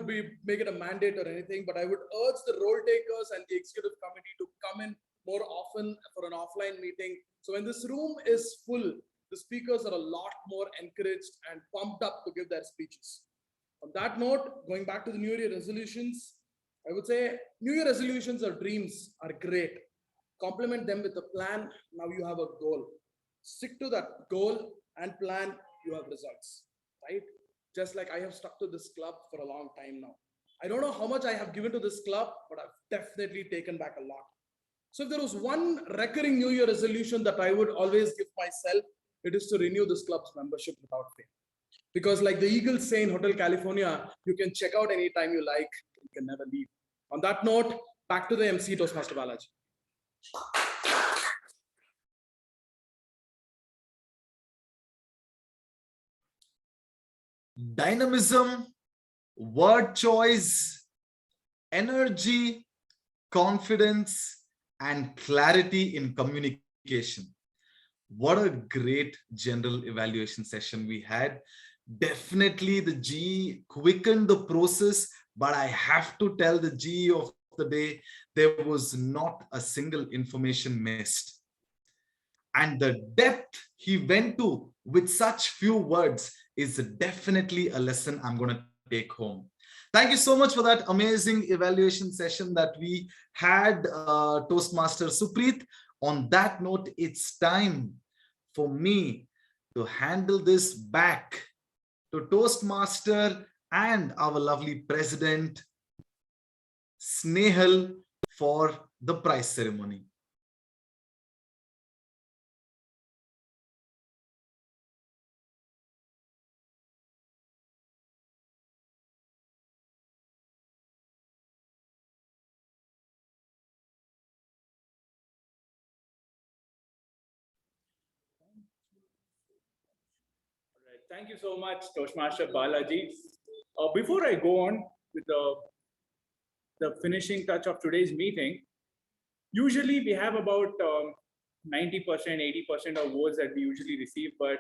make it a mandate or anything, but I would urge the role takers and the executive committee to come in more often for an offline meeting. So when this room is full, the speakers are a lot more encouraged and pumped up to give their speeches. On that note, going back to the New Year resolutions, I would say New Year resolutions or dreams are great. Complement them with a plan. Now you have a goal. Stick to that goal and plan, you have results, right? Just like I have stuck to this club for a long time now. I don't know how much I have given to this club, but I've definitely taken back a lot. So if there was one recurring New Year resolution that I would always give myself, it is to renew this club's membership without fail. Because like the Eagles say in Hotel California, you can check out anytime you like, you can never leave. On that note, back to the MC, Toastmaster Balaji. Dynamism, word choice, energy, confidence, and clarity in communication. What a great general evaluation session we had. Definitely the GE quickened the process, but I have to tell the GE of the day, there was not a single information missed. And the depth he went to with such few words is definitely a lesson I'm going to take home. Thank you so much for that amazing evaluation session that we had, Toastmaster Supreet. On that note, it's time for me to handle this back to Toastmaster and our lovely president, Snehal, for the prize ceremony. Thank you so much, Toastmaster Balaji. Before I go on with the finishing touch of today's meeting, usually we have about 90%, 80% of votes that we usually receive, but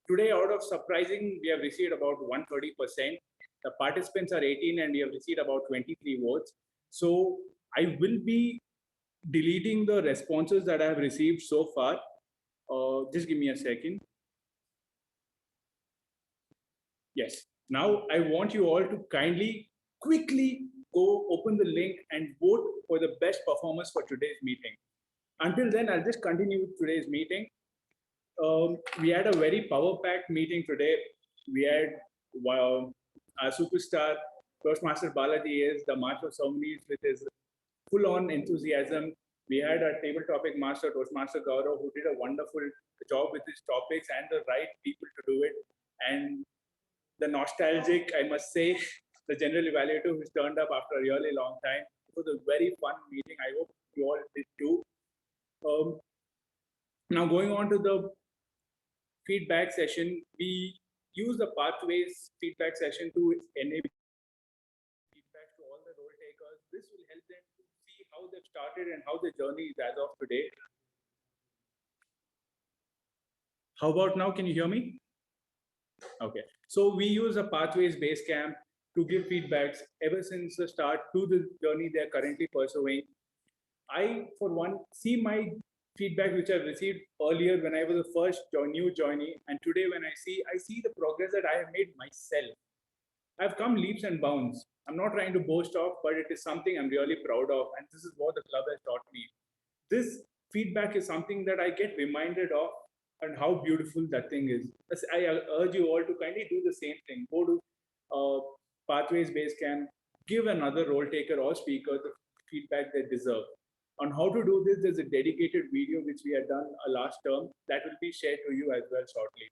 today, out of surprising, we have received about 130%. The participants are 18 and we have received about 23 votes. So I will be deleting the responses that I have received so far. Just give me a second. Yes. Now I want you all to kindly, quickly go open the link and vote for the best performance for today's meeting. Until then, I'll just continue with today's meeting. We had a very power-packed meeting today. We had our superstar, Toastmaster Balaji is the master of ceremonies with his full-on enthusiasm. We had our table topic master, Toastmaster Gaurav, who did a wonderful job with his topics and the right people to do it. And the nostalgic, I must say, the general evaluator who's turned up after a really long time. It was a very fun meeting. I hope you all did too. Now going on to the feedback session, we use the pathways feedback session to enable feedback to all the role takers. This will help them to see how they've started and how the journey is as of today. How about now? Can you hear me? Okay. So we use a pathways Basecamp to give feedbacks ever since the start to the journey they're currently pursuing. I, for one, see my feedback which I've received earlier when I was the first new joinee, and today when I see the progress that I have made myself. I've come leaps and bounds. I'm not trying to boast of, but it is something I'm really proud of, and this is what the club has taught me. This feedback is something that I get reminded of and how beautiful that thing is. I urge you all to kindly do the same thing. Go to Pathways Basecamp, give another role taker or speaker the feedback they deserve. On how to do this, there's a dedicated video which we had done last term that will be shared to you as well shortly.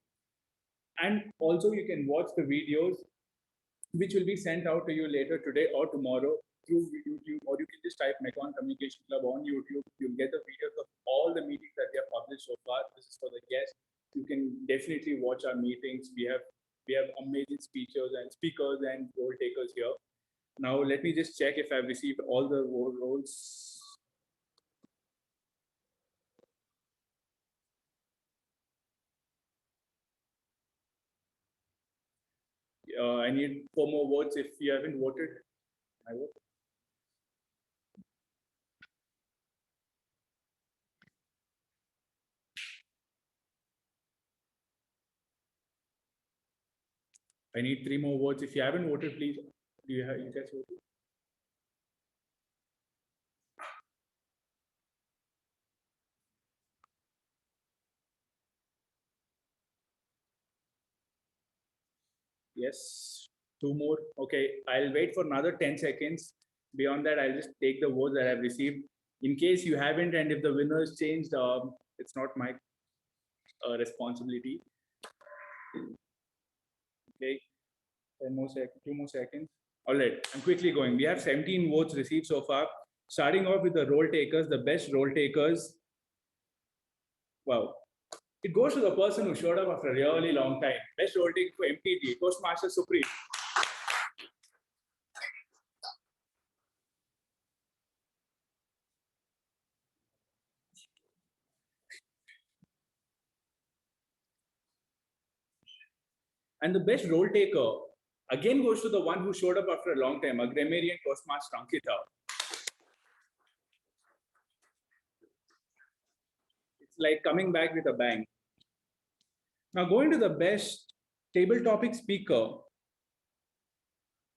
And also you can watch the videos which will be sent out to you later today or tomorrow through YouTube, or you can just type Mekon Communication Club on YouTube. You'll get the videos of all the meetings that we have published so far. This is for the guests. You can definitely watch our meetings. We have amazing speakers and role takers here. Now let me just check if I've received all the roles. I need 4 more votes. If you haven't voted, I vote. I need 3 more votes. If you haven't voted, please. Do you guys voted? Yes, 2 more. Okay, I'll wait for another 10 seconds. Beyond that, I'll just take the votes that I've received. In case you haven't, and if the winner is changed, it's not my responsibility. Okay, 2 more seconds. All right, I'm quickly going. We have 17 votes received so far. Starting off with the role takers, the best role takers. Wow. It goes to the person who showed up after a really long time. Best role taker for MPG, Toastmaster Supreme. And the best role taker again goes to the one who showed up after a long time, a grammarian Toastmaster Ankita. It's like coming back with a bang. Now going to the best table topic speaker,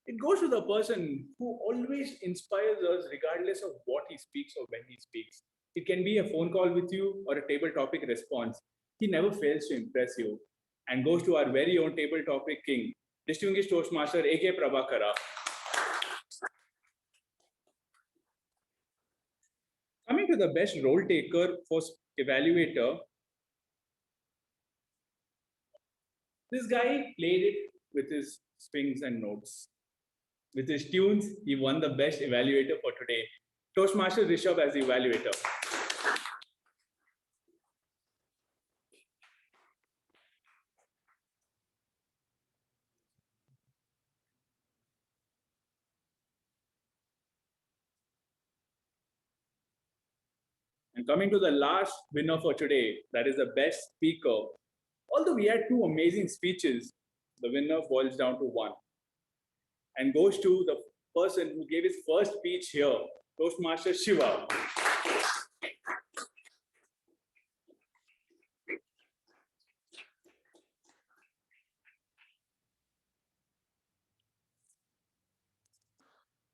it goes to the person who always inspires us regardless of what he speaks or when he speaks. It can be a phone call with you or a table topic response. He never fails to impress you, and goes to our very own table topic king, distinguished Toastmaster A.K. Prabhakara. Coming to the best role taker for evaluator, this guy played it with his swings and notes. With his tunes, he won the best evaluator for today. Toastmaster Rishabh as the evaluator. And coming to the last winner for today, that is the best speaker. Although we had 2 amazing speeches, the winner boils down to 1 and goes to the person who gave his first speech here, Toastmaster Shiva.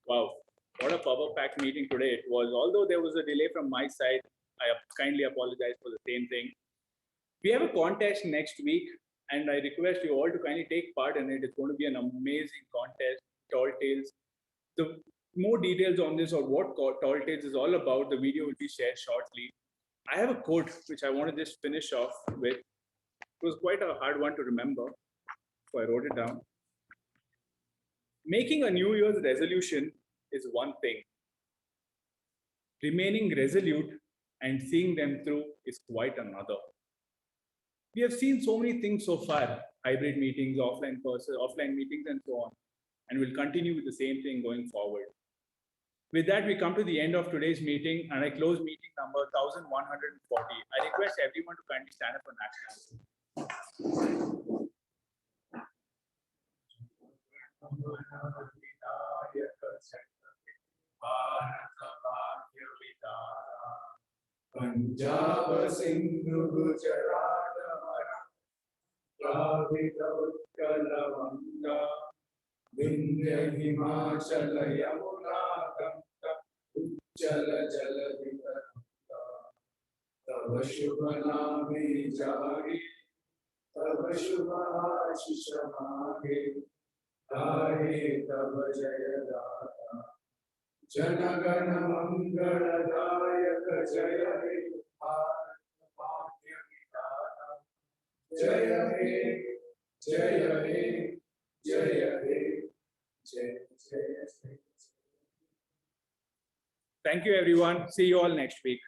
Wow, what a power-packed meeting today it was. Although there was a delay from my side, I kindly apologize for the same thing. We have a contest next week, and I request you all to kindly take part in it. It's going to be an amazing contest, Tall Tales. The more details on this or what Tall Tales is all about, the video will be shared shortly. I have a quote which I want to just finish off with. It was quite a hard one to remember, so I wrote it down. Making a New Year's resolution is one thing. Remaining resolute and seeing them through is quite another. We have seen so many things so far, hybrid meetings, offline meetings, and so on, and we'll continue with the same thing going forward. With that, we come to the end of today's meeting, and I close meeting number 1140. I request everyone to kindly stand up for national anthem. Punjab Sindhu Gujarat Dravida Utkala Vanga Vindhya Himachala Yamuna Ganga Ujjala Jaladita Tava Shubha Name Jari Tava Shubha Ashisha Mage Gahe Tava Jaya Data Janagana Mangala Dayaka Jaya He Bharat Bhagya Vidhana Jaya He Jaya He Jaya He Jaya Jaya. Thank you, everyone. See you all next week.